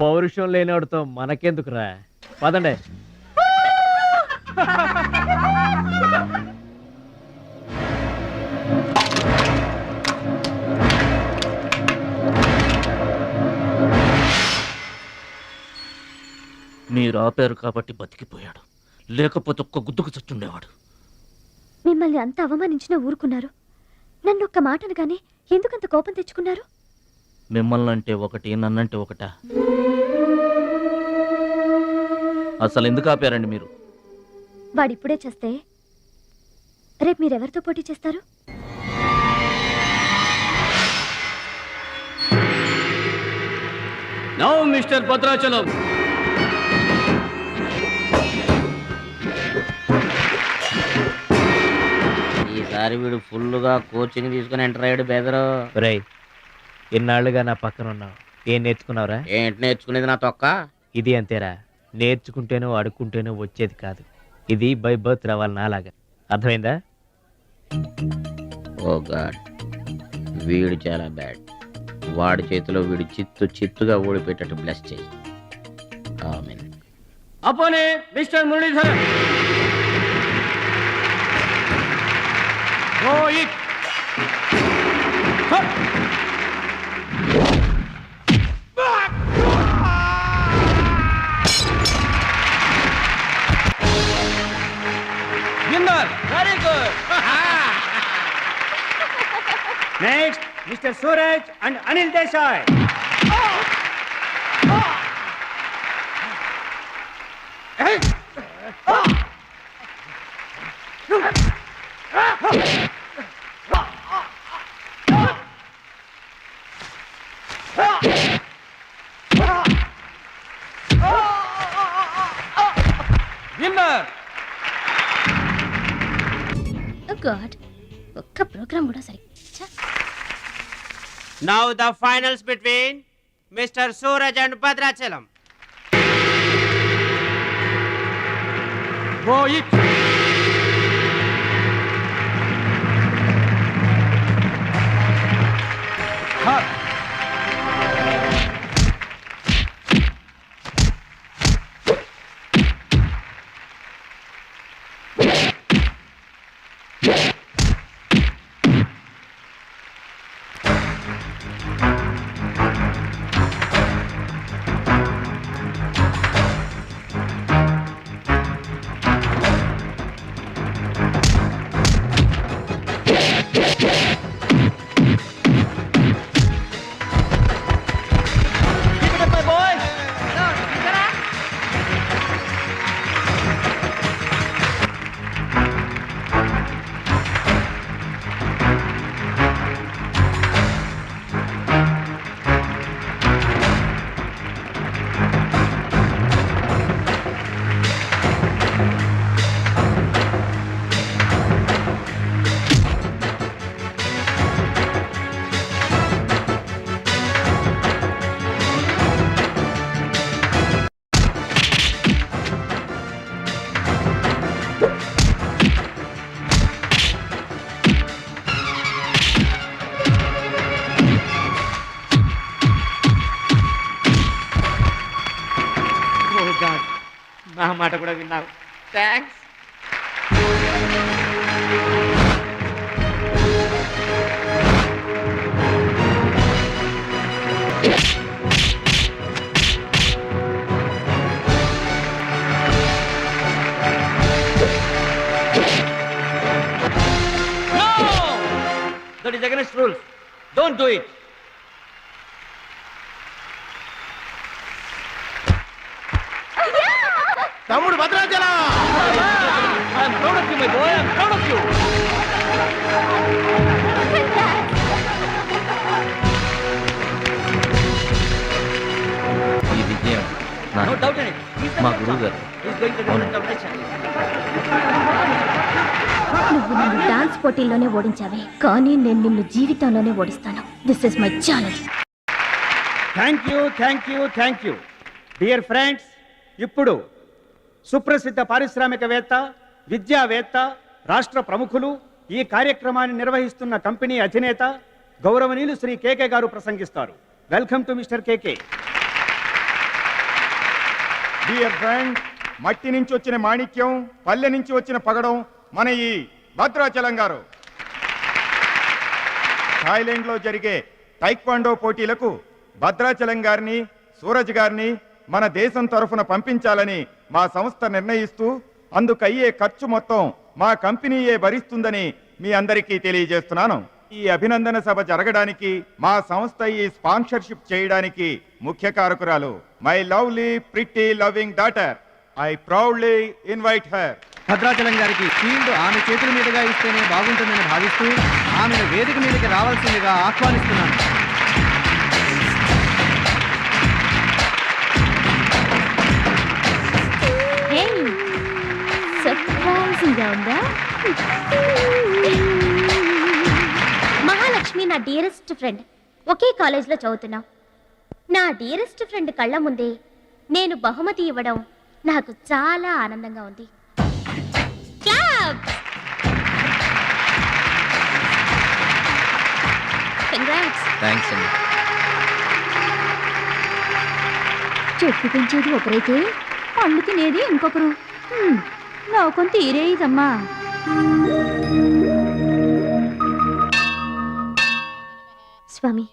పౌరుషం లేనివాడితో మనకెందుకురా, పదండి. మీరు ఆపారు కాబట్టి బతికిపోయాడు, లేకపోతే ఒక్క గుద్దుకు చచ్చుండేవాడు. మిమ్మల్ని అంత అవమానించినా ఊరుకున్నారు. నన్ను ఒక్క మాట అనగానే ఎందుకంత కోపం తెచ్చుకున్నారు? మిమ్మల్ని అంటే ఒకటి, నన్నంటే ఒకటా? అసలు ఎందుకు ఆపారండి మీరు? వాడిప్పుడే చేస్తే రేపు మీరెవరితో పోటీ చేస్తారు? నౌ మిస్టర్ భద్రాచలం, ఈసారి వీడు ఫుల్గా కోచింగ్ తీసుకుని ఎంటర్ అయ్యాడు బెదరు. రై, ఇన్నాళ్ళుగా నా పక్కన ఉన్నావు, ఏం నేర్చుకున్నావురా? ఏంటి నేర్చుకునేది నా తొక్క? ఇది అంతేరా, నేర్చుకుంటేనో అడుక్కుంటేనో వచ్చేది కాదు. ఇది బై బర్త్ రావాలి నాలాగా. అర్థమైందా? ఓ గాడ్, వీడు చాలా బ్యాడ్. వాడి చేతిలో వీడు చిత్తుగా ఓడిపోయేటట్టు బ్లెస్ చేయి. ఆమేన్. అపోనే Mister Muralidhar. Super, very good. Next Mister Suraj and Anil Desai. Winner. God, ఒక్క ప్రోగ్రామ్ కూడా సరి. Now the finals between Mr. Suraj and Bhadrachalam. Go it. Cut. నా మాట కూడా విన్నావు. Thanks. That is against rules. Don't do it. తమ్ముడు Bhadrachalam. I am proud of you, my boy. I am proud of you. ఈ విజయం No doubt in it. He's the మా best గురువు one. గారు. He's going to అవును. the competition. నువ్వు నన్ను dance పోటీల్లోనే ఓడించావే, కానీ నేను నిన్ను జీవితంలోనే ఓడిస్తాను. This is my challenge. Thank you dear friends. ఇప్పుడు సుప్రసిద్ధ పారిశ్రామికవేత్త, విద్యావేత్త, రాష్ట్ర ప్రముఖులు, ఈ కార్యక్రమాన్ని నిర్వహిస్తున్న కంపెనీ అధినేత గౌరవనీయులు శ్రీ కేకే గారు ప్రసంగిస్తారు. Welcome to mister KK. Dear friend, మట్టి నుంచి వచ్చిన మాణిక్యం, పల్లె నుంచి వచ్చిన పగడం మన ఈ భద్రాచలం గారు. థాయిలాండ్లో జరిగే టైక్వాండో పోటీలకు భద్రాచలం గారిని, సూరజ్ గారిని మన దేశం తరఫున పంపించాలని మా సంస్థ నిర్ణయిస్తూ అందుకయ్యే ఖర్చు మొత్తం మా కంపెనీయే భరిస్తుందని మీ అందరికీ తెలియజేస్తున్నాను. ఈ అభినందన సభ జరగడానికి మా సంస్థ ఈ స్పాన్సర్షిప్ చేయడానికి ముఖ్య కారకురాలు my lovely pretty loving daughter. I proudly invite her. Bhadrachalam గారికి ఫీల్డ్ ఆమె చేతుల మీదుగా ఇస్తేనే బాగుంటుందని భావిస్తూ ఆమెను వేదిక మీదకి రావాల్సిందిగా ఆహ్వానిస్తున్నాను. సర్ప్రైజింగ్ గా ఉందా? మహాలక్ష్మి నా డియరెస్ట్ ఫ్రెండ్. ఒకే కాలేజ్లో చదువుతున్నాం. నా డియరెస్ట్ ఫ్రెండ్ కళ్ళ ముందే నేను బహుమతి ఇవ్వడం నాకు చాలా ఆనందంగా ఉంది. థ్యాంక్స్ అండి. చెట్టు పెంచేది ఒకరైతే పళ్ళు తినేది ఇంకొకరు. లోకం తీరేదమ్మా. స్వామి,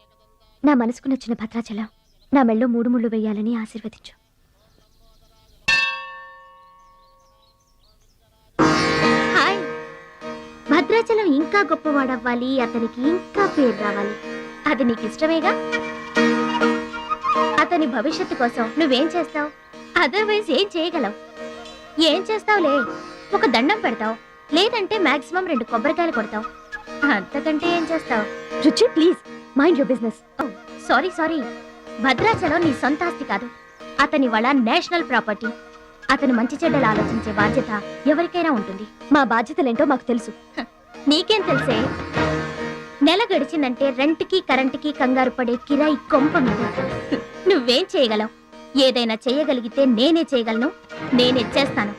నా మనసుకు నచ్చిన భద్రాచలం నా మెళ్ళో 3 ముళ్ళు వేయాలని ఆశీర్వదించు. హాయ్. ఇంకా గొప్పవాడవ్వాలి, అతనికి ఇంకా పేరు రావాలి. అది నీకు ఇష్టమేగా? అతని భవిష్యత్తు కోసం నువ్వేం చేస్తావు? అదర్వైజ్ ఏం చేయగలవు? ఏం చేస్తావులే, ఒక దండం పెడతావు, లేదంటే మాక్సిమం 2 కొబ్బరికాయలు కొడతావు. అంతకంటే ఏం చేస్తావు? రుచి, please mind your business. Sorry sorry, Bhadrachalam నీ సొంత ఆస్తి కాదు, అతని వాళ్ళ నేషనల్ ప్రాపర్టీ. అతని మంచి చెడ్డలు ఆలోచించే బాధ్యత ఎవరికైనా ఉంటుంది. మా బాధ్యతలేంటో మాకు తెలుసు. నీకేం తెలుసే? నెల గడిచిందంటే రెంట్కి కరెంటుకి కంగారు పడే కిరాయి కొంప మీద. నువ్వేం చేయగలవు? ఏదైనా చేయగలిగితే నేనే చేయగలను, నేనే చేస్తాను.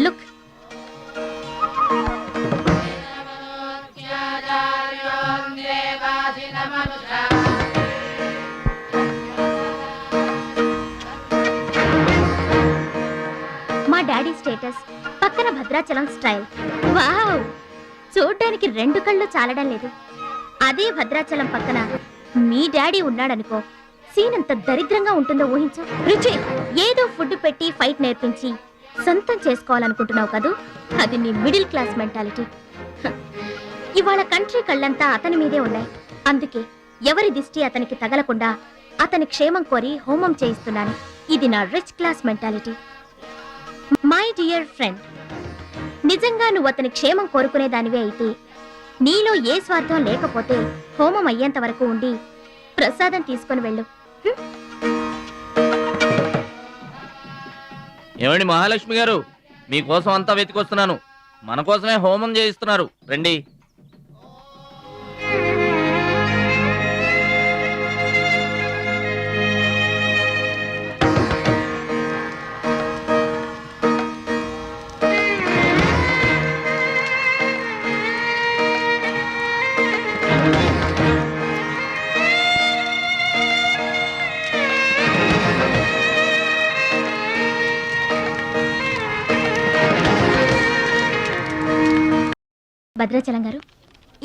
లుక్, మా డాడీ స్టేటస్, పక్కన భద్రాచలం స్టైల్. వావ్, చూడ్డానికి 2 కళ్ళు చాలడం లేదు. అదే భద్రాచలం పక్కన మీ డాడీ ఉన్నాడనుకో, సీన్ ఎంత దరిద్రంగా ఉంటుందో ఊహించు. రుచి, ఏదో ఫుడ్ పెట్టి ఫైట్ నేర్పించి సొంతం చేసుకోవాలనుకుంటున్నావు కదూ, అది నీ మిడిల్ క్లాస్ మెంటాలిటీ. ఇవాళ కంట్రీ కళ్ళంతా అతని మీదే ఉన్నాయి. అందుకే ఎవరి దిష్టి అతనికి తగలకుండా అతని క్షేమం కోరి హోమం చేయిస్తున్నాను. ఇది నా rich class mentality. My dear friend, నిజంగా నువ్వు అతని క్షేమం కోరుకునే దానివే అయితే, నీలో ఏ స్వార్థం లేకపోతే హోమం అయ్యేంత వరకు ఉండి ప్రసాదం తీసుకొని వెళ్ళు. ఏమండి మహాలక్ష్మి గారు, మీకోసం అంతా వెతికొస్తున్నాను. మన కోసమే హోమం చేయిస్తున్నారు, రండి. భద్రాచలం గారు,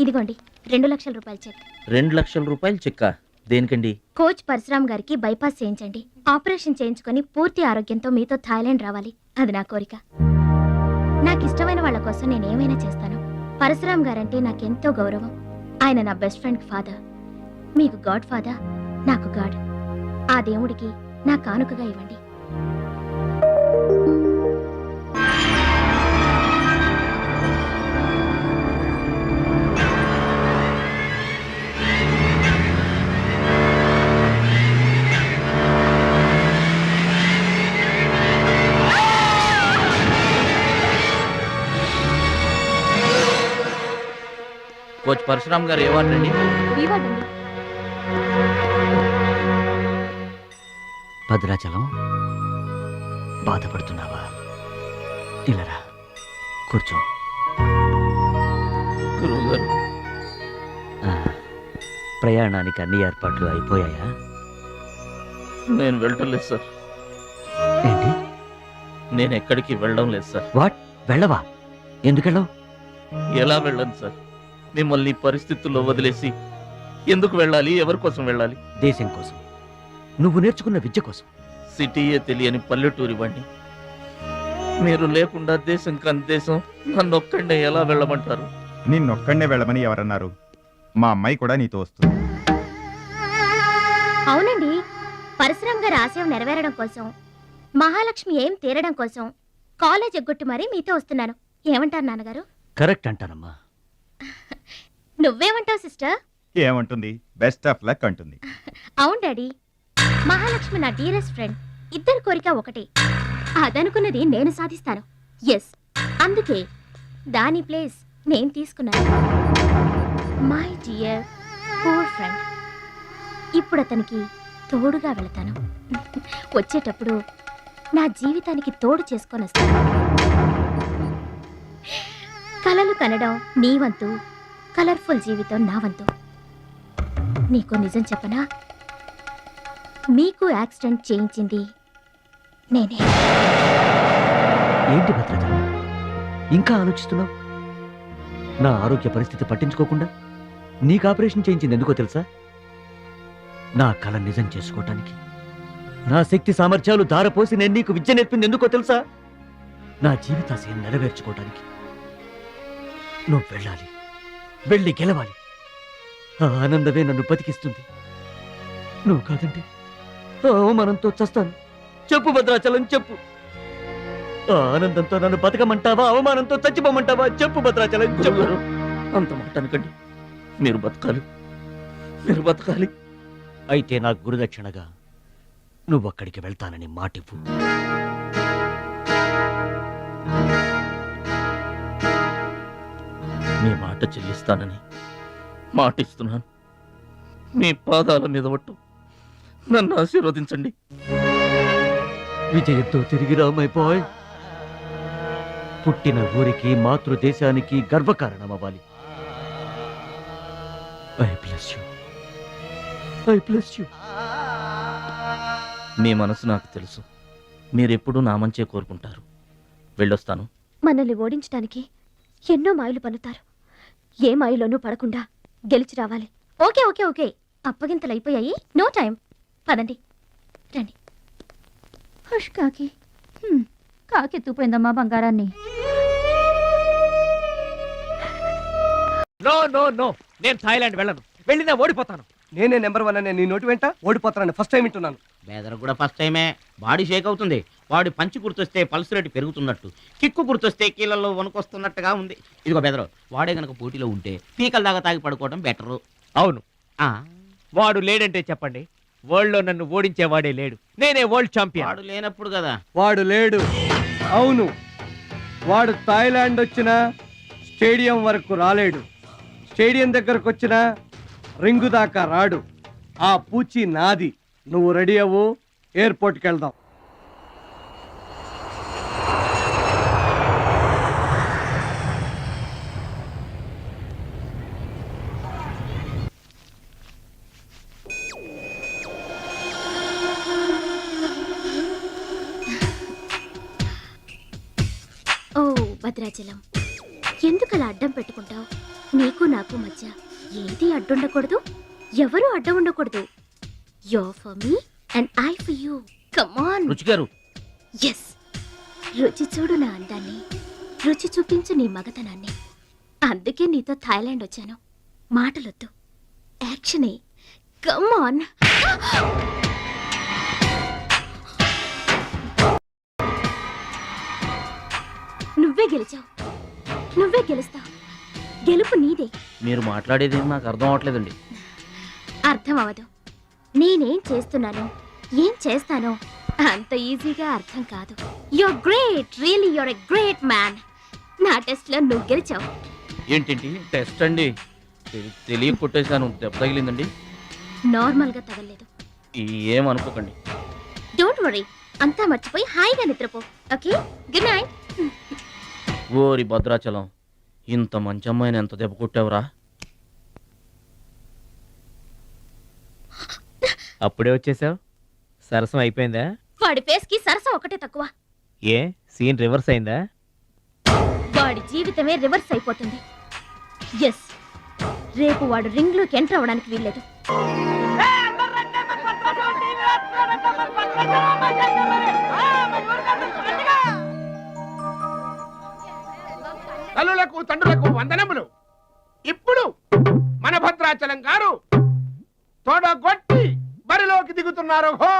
ఇదిగోండి 2 లక్షల రూపాయల చెక్. 2 లక్షల రూపాయలు చెక్కా? దేనికండి? కోచ్ పరశురామ్ గారికి బైపాస్ చేయించండి. ఆపరేషన్ చేయించుకొని పూర్తి ఆరోగ్యంతో మీతో థాయిలాండ్ రావాలి. అది నా కోరిక. నాకు ఇష్టమైన వాళ్ళ కోసం నేనేమైనా చేస్తాను. పరశురామ్ గారంటే నాకెంతో గౌరవం. ఆయన నా బెస్ట్ ఫ్రెండ్ ఫాదర్. మీకు గాడ్ ఫాదర్, నాకు గాడ్. ఆ దేవుడికి నా కానుకగా ఇవ్వండి. కోచ్ పరశురామ్ గారు ఏ వార్డు అండి? భద్రాచలం, బాధపడుతున్నావా? ఇలారా, కూర్చో. గురువుగారు, ప్రయాణానికి అన్ని ఏర్పాట్లు అయిపోయాయా? నేను వెళ్ళటం లేదు సార్. ఏంటి? నేను ఎక్కడికి వెళ్ళడం లేదు సార్. వాట్? వెళ్ళవా? ఎందుకు వెళ్ళవు? ఎలా వెళ్ళను సార్? మిమ్మల్ని పరిస్థితుల్లో వదిలేసి ఎందుకు వెళ్ళాలి? ఎవరి కోసం వెళ్ళాలి? దేశం కోసం, నువ్వు నేర్చుకున్న విద్య కోసం. సిటీయే తెలియని పల్లెటూరి వాణ్ణి. మీరు లేకుండా దేశం కాని దేశం నన్నొక్కడే ఎలా వెళ్ళమంటారు? నిన్నొక్కడే వెళ్ళమని ఎవరన్నారు? మా అమ్మాయి కూడా నీతో వస్తుంది. అవునండి, పరశురామ్ గారి ఆశయం నెరవేరడం కోసం, మహాలక్ష్మి ఏం తీరడం కోసం కాలేజ్ ఎగ్గొట్టి మరీ మీతో వస్తున్నాను. ఏమంటారు నాన్నగారు? కరెక్ట్ అంటానమ్మా. నువ్వేమంటావు సిస్టర్? ఏమంటుంది? బెస్ట్ ఆఫ్ లక్ అంటుంది. అవును డాడీ, మహాలక్ష్మి నా డియరెస్ట్ ఫ్రెండ్. ఇద్దరి కోరిక ఒకటే. అదనుకున్నది నేను సాధిస్తాను. ఎస్, అందుకే దాని ప్లేస్ నేను తీసుకున్నాను. My dear poor friend. ఇప్పుడు అతనికి తోడుగా వెళతాను. వచ్చేటప్పుడు నా జీవితానికి తోడు చేసుకొని వస్తాను. కలలు కనడం నీ వంతు, కలర్ఫుల్ జీవితం నా వంతు. నీకు నిజం చెప్పనా? మీకు యాక్సిడెంట్ చేయించింది నేనే. ఏంటి భద్రాచలం, ఇంకా ఆలోచిస్తున్నావు? నా ఆరోగ్య పరిస్థితి పట్టించుకోకుండా నీకు ఆపరేషన్ చేయించింది ఎందుకో తెలుసా? నా కళ నిజం చేసుకోవటానికి. నా శక్తి సామర్థ్యాలు ధారపోసి నేను నీకు విద్య నేర్పింది ఎందుకో తెలుసా? నా జీవితాశయం నెరవేర్చుకోవటానికి. నువ్వు వెళ్ళాలి, వెళ్ళి గెలవాలి. ఆ ఆనందమే నన్ను బతికిస్తుంది. నువ్వు కాదండి, ఆ అవమానంతో చస్తాను. చెప్పు భద్రాచలం, చెప్పు. ఆ ఆనందంతో నన్ను బతకమంటావా, అవమానంతో చచ్చిపోమంటావా? చెప్పు భద్రాచలం, చెప్పు. అంత మాట అనకండి. మీరు బతకాలి, మీరు బతకాలి. అయితే నా గురుదక్షిణగా నువ్వు అక్కడికి వెళ్తానని మాటివ్వు. మీ మాట చెల్లిస్తానని మాటిస్తున్నాను. మీ పాదాల మీద ఒట్టు, నన్ను ఆశీర్వదించండి. విజయంతో తిరిగి రామైపోయ్. పుట్టిన ఊరికి, మాతృదేశానికి గర్వకారణమవ్వాలి. I bless you, I bless you. మీ మనసు నాకు తెలుసు. మీరెప్పుడూ నా మంచే కోరుకుంటారు. వెళ్ళొస్తాను. మనల్ని ఓడించడానికి ఎన్నో మాయలు పన్నుతారు. ఏ మాయలోనూ పడకుండా గెలిచి రావాలి. ఓకే ఓకే ఓకే, అప్పగింతలు అయిపోయాయి. No time. పదండి, రండి. హుష్ కాకి. కాకెత్తుపోయిందమ్మా బంగారాన్ని. నో నో నో, నేను థాయిలాండ్ వెళ్ళను. వెళ్ళినా ఓడిపోతాను. నేనే నెంబర్ 1 అనే నీ నోటి వెంట ఓడిపోతానని ఫస్ట్ టైం వింటున్నాను. బేదర్ కూడా ఫస్ట్ టైమే. బాడీ షేక్ అవుతుంది. వాడి పంచి గుర్తొస్తే పల్స్ రేటు పెరుగుతున్నట్టు, కిక్కు గుర్తొస్తే కీళ్ళల్లో వణుకొస్తున్నట్టుగా ఉంది. ఇదిగో బెదరు, వాడే గనక పోటీలో ఉంటే పీకల దాకా తాగి పడుకోవడం బెటరు. అవును, వాడు లేడంటే చెప్పండి. వరల్డ్ లో నన్ను ఓడించేవాడే లేడు. నేనే వరల్డ్ ఛాంపియన్. వాడు లేనప్పుడు కదా. వాడు లేడు. అవును, వాడు థాయిలాండ్ వచ్చినా స్టేడియం వరకు రాలేడు. స్టేడియం దగ్గరకు వచ్చినా రింగు దాకా రాడు. ఆ పూచి నాది. నువ్వు రెడీ అవ్వు, ఎయిర్పోర్ట్కి వెళ్దాం. ఓ భద్రాచలం, ఎందుకలా అడ్డం పెట్టుకుంటావు? నీకు నాకు మధ్య ఏది అడ్డుండకూడదు, ఎవరు అడ్డం ఉండకూడదు. You're for me and I for you. Come on. రుచి గారు. Yes. రుచి చూడు నా అందాన్ని, రుచి చూపించు నీ మగతనాన్ని. అందుకే నీతో థాయిలాండ్ వచ్చాను. మాటలొద్దు, యాక్షనే. Come on. నువ్వే గెలిచావు, నువ్వే గెలుస్తావు. గెలుపు నీదే. మీరు మాట్లాడేది నాకు అర్థం అవట్లేదండి. అర్థం అవదు. నేనేం చేస్తున్నానో, ఏం చేస్తానో అంత ఈజీగా అర్థం కాదు. You're great, really you're a great man. నా టెస్ట్ లో నువ్వు గెలిచావు. ఏంటి టెస్ట్ అండి? తెలియ కొట్టేశాను. దెబ్బ తగిలిందండి. నార్మల్ గా తగలేదు. ఏమనుకోకండి. డోంట్ వరీ, అంతా మర్చిపోయి హాయిగా నిద్రపో. Okay, good night. ఓరి భద్రాచలం, ఇంత మంచి అమ్మాయిని ఎంత దెబ్బ కొట్టావురా? అప్పుడే వచ్చేసావు. సరసం అయిపోయిందా? వాడి ఫేస్ కి సరసం ఒకటే తక్కువ. ఏ సీన్ రివర్స్ అయిందా? వాడి జీవితమే రివర్స్ అయిపోతుంది. ఎస్, రేపు వాడు రింగ్ లోకి ఎంటర్ అవ్వడానికి వీల్లేదు. తల్లులకు తండ్రులకు వందనములు. ఇప్పుడు మన భద్రాచలం గారు తోడగొట్టి బరిలోకి దిగుతున్నారు. హో!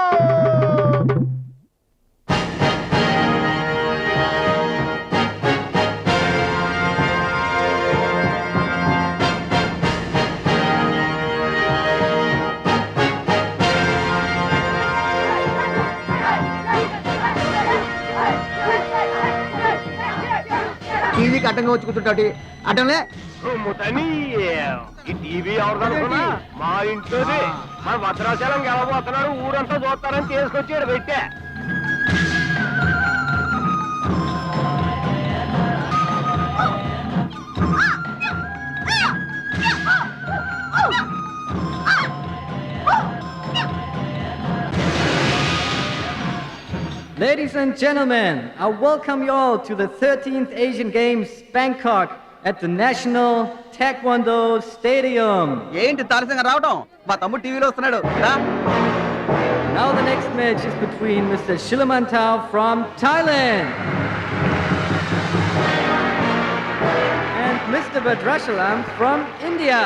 టీవీకి అడ్డంగా వచ్చి కూర్చుంటాడు. అడ్డంలే ఈ టీవీ ఎవరిదనుకున్నా మా ఇంట్లోది. మన భద్రాచలం గెలబోతున్నాడు, ఊరంతా చూస్తారని తీసుకొచ్చి పెట్టా. Ladies and gentlemen, I welcome you all to the 13th Asian Games, Bangkok, at the National Taekwondo Stadium. ఏంటి తారసంగా రావడం? మా తమ్ముడు టీవీలో వస్తున్నాడు. Now the next match is between Mr. Shilamantau from Thailand and Mr. Mr. Bhadrachalam from India.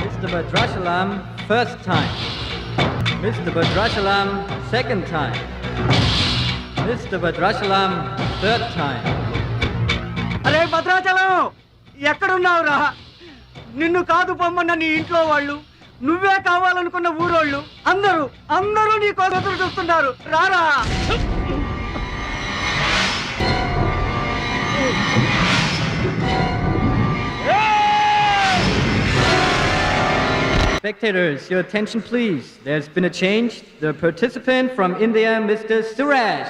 Mr. Bhadrachalam, first time. Mr. Bhadrachalam, second time. Mr. Bhadrachalam, third time. అరే భద్రాచలం ఎక్కడున్నావురా? నిన్ను కాదు పొమ్మన్న నీ ఇంట్లో వాళ్ళు, నువ్వే కావాలనుకున్న ఊరోళ్ళు అందరూ నీ కోసం ఎదురు చూస్తున్నారు. రారా. Spectators, your attention please. There's been a change. The participant from India, Mr. Suraj.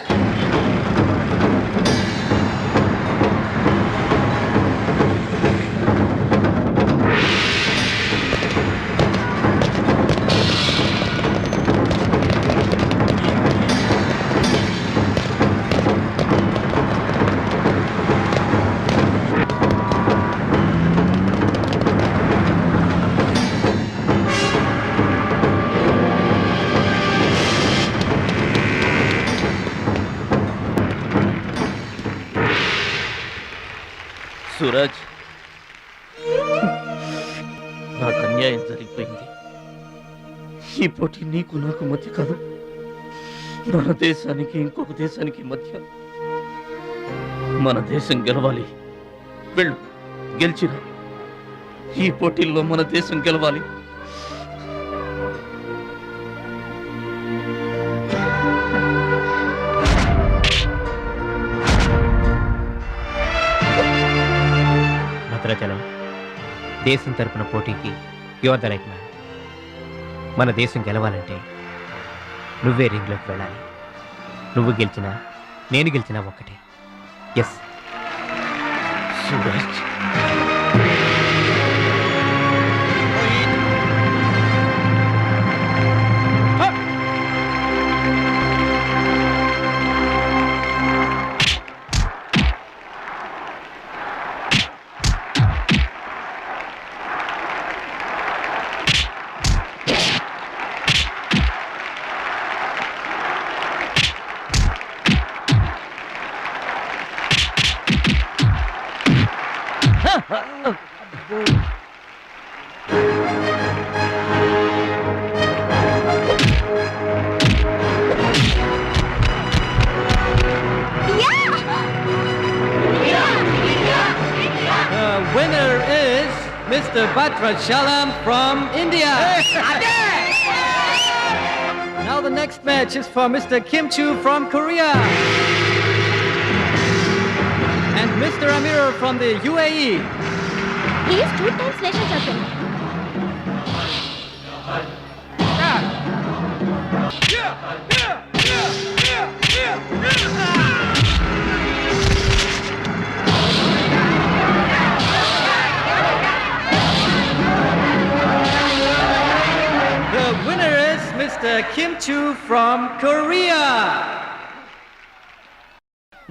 Suraj, నాకు అన్యాయం జరిగిపోయింది. ఈ పోటీ నీకు నాకు మధ్య కాదు, మన దేశానికి ఇంకొక దేశానికి మధ్య. మన దేశం గెలవాలి. వెళ్ళు, గెలిచిరా. ఈ పోటీల్లో మన దేశం గెలవాలి. భద్రాచలం, దేశం తరపున పోటీకి యువర్ ద రైట్ మ్యాన్. మన దేశం గెలవాలంటే నువ్వే రింగ్లోకి వెళ్ళాలి. నువ్వు గెలిచినా నేను గెలిచినా ఒక్కటే. Yes Suraj. Winner is Mr. Bhadrachalam from India. Now the next match is for Mr. Kim Chu from Korea and Mr. Amir from the UAE. He is 2 times national champion. The winner is Mr. Kim Chu from Korea.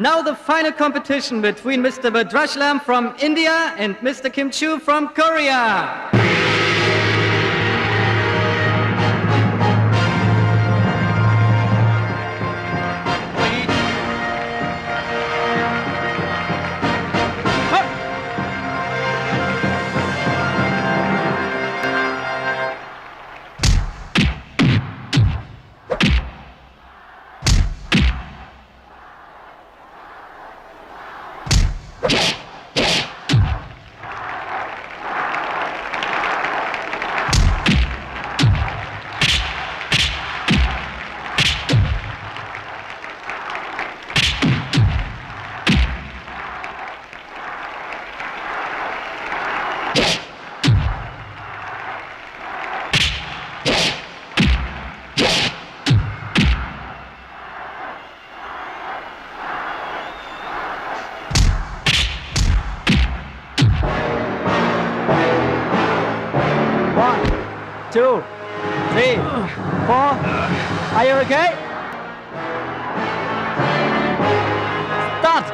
Now the final competition between Mr. Bhadrachalam from India and Mr. Kim Chu from Korea. Two, three, four. Are you okay? Start.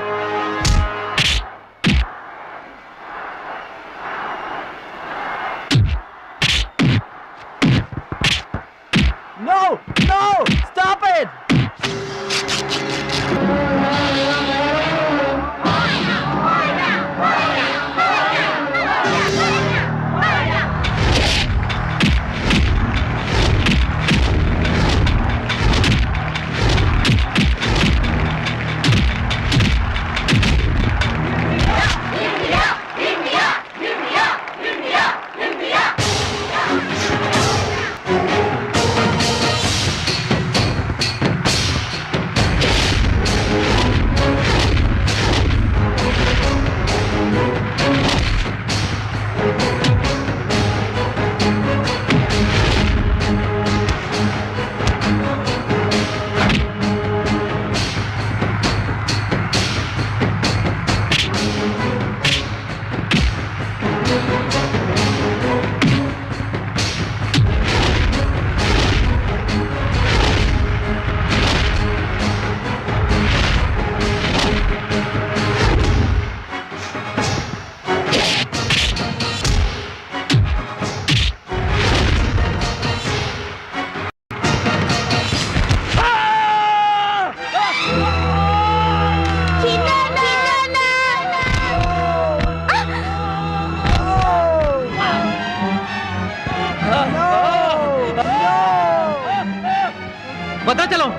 Bhadrachalam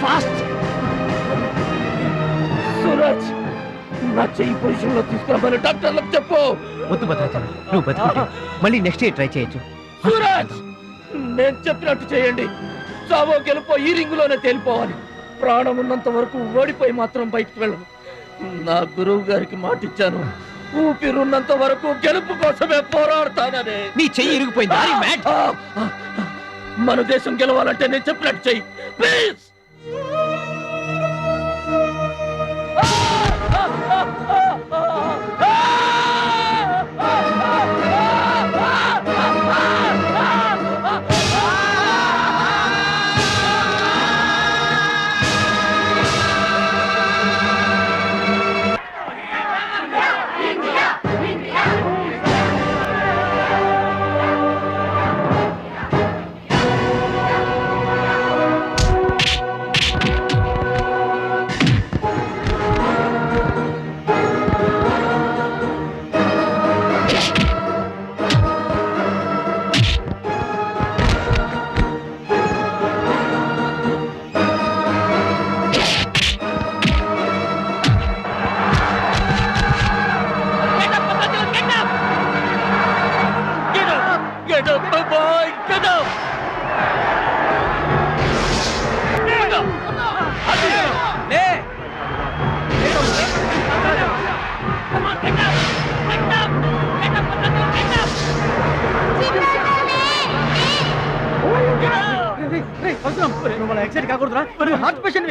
fast. Suraj, నా చెయ్యి position లో తీసుకురామని డాక్టర్లకు చెప్పు. వద్దు భద్రాచలం, నువ్వు బతుకుంటే మళ్ళీ next year try చేయొచ్చు. సూరజ్, నేను చెప్పినట్టు చేయండి. చావో గెలుపో ఈ రింగులోనే తేలిపోవాలి. ప్రాణం ఉన్నంత వరకు ఓడిపోయి మాత్రం బయటకు వెళ్ళను. నా గురువు గారికి మాటిచ్చాను, ఊపిరున్నంత వరకు గెలుపు కోసమే పోరాడతానని. నీ చెయ్యి ఇరిగిపోయింది. మన దేశం గెలవాలంటే నేను చెప్పినట్టు చెయ్యి please. Get up, my boy! Get up! Get up! Come on, get up! Get up! Get up, get up! నువ్వు ఎక్సైట్ కాకూడదురా, హార్ట్ పేషెంట్.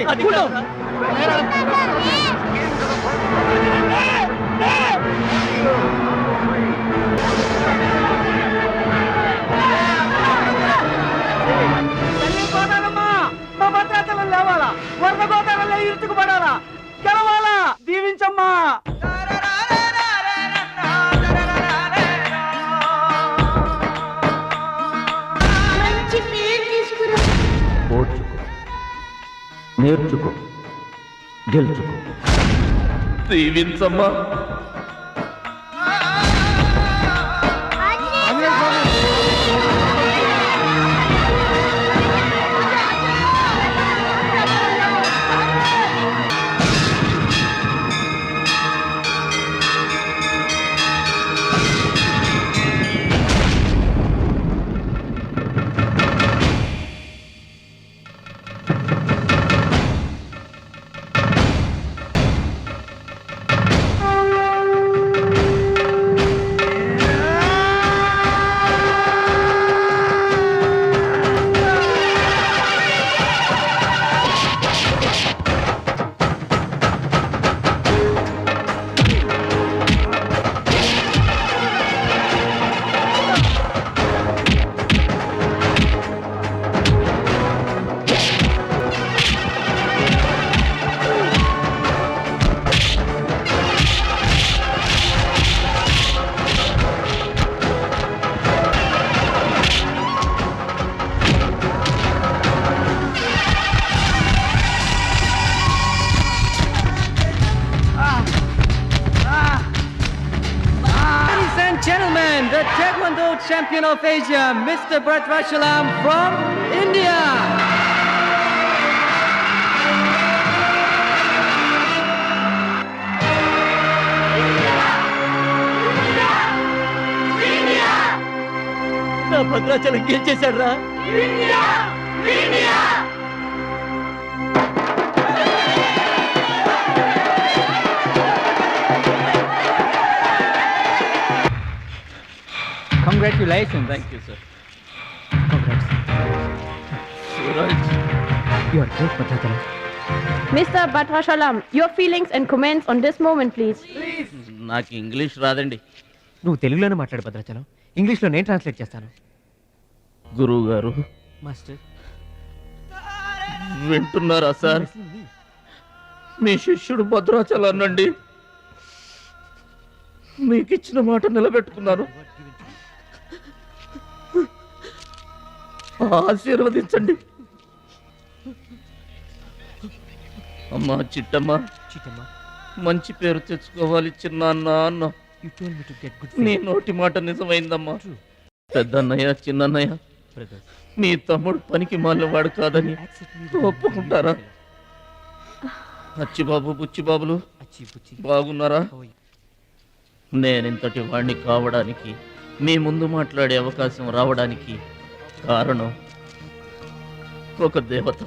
మా భద్రాచలం లేవాలా, వరద గోదావరిలో ఇరుచుకుపడాలా, గెలవాలా, దీవించమ్మా. ఓర్చుకో, నేర్చుకో, గెలుచుకో. దీవించమ్మా. Gentlemen, the Taekwondo champion of Asia, Mr. Bhadrachalam from India. నా భద్రాచలం గెలిచేశాడు రా. Congratulations. Thank you, sir. Congrats. Suraj. You are great, Bhadrachalam. Mr. Bhadrachalam, your feelings and comments on this moment, please. నాకు English రాదండి. నువ్వు తెలుగులోనే మాట్లాడు భద్రాచలం, ఇంగ్లీష్లో నేను translate చేస్తాను. గురువు గారు, మాస్టర్ వింటున్నారా సార్? మీ శిష్యుడు భద్రాచలాన్నండి. మీకు ఇచ్చిన మాట నిలబెట్టుకున్నాను. ఆశీర్వదించండి. అమ్మా చిట్టమ్మ, మంచి పేరు తెచ్చుకోవాలి చిన్నాన్న అన్న. నీ నోటి మాట నిజమైందమ్మా. పెద్దన్నయ్య, చిన్నన్నయ్య, మీ తమ్ముడు పనికి మాలినవాడు కాదని ఒప్పుకుంటారా? అచ్చిబాబు బుచ్చిబాబులు బాగున్నారా? నేనింతటి వాణ్ణి కావడానికి, మీ ముందు మాట్లాడే అవకాశం రావడానికి కారణం ఒక దేవత.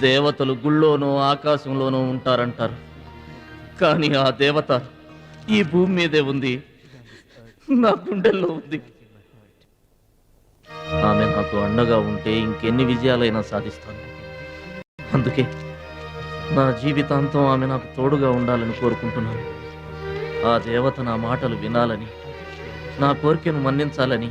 దేవతలు గుళ్ళోనూ ఆకాశంలోనూ ఉంటారంటారు, కానీ ఆ దేవత ఈ భూమి మీదే ఉంది, నా గుండెల్లో ఉంది. ఆమె నాకు అండగా ఉంటే ఇంకెన్ని విజయాలైనా సాధిస్తాను. అందుకే నా జీవితాంతం ఆమె నాకు తోడుగా ఉండాలని కోరుకుంటున్నాను. ఆ దేవత నా మాటలు వినాలని, నా కోరికను మన్నించాలని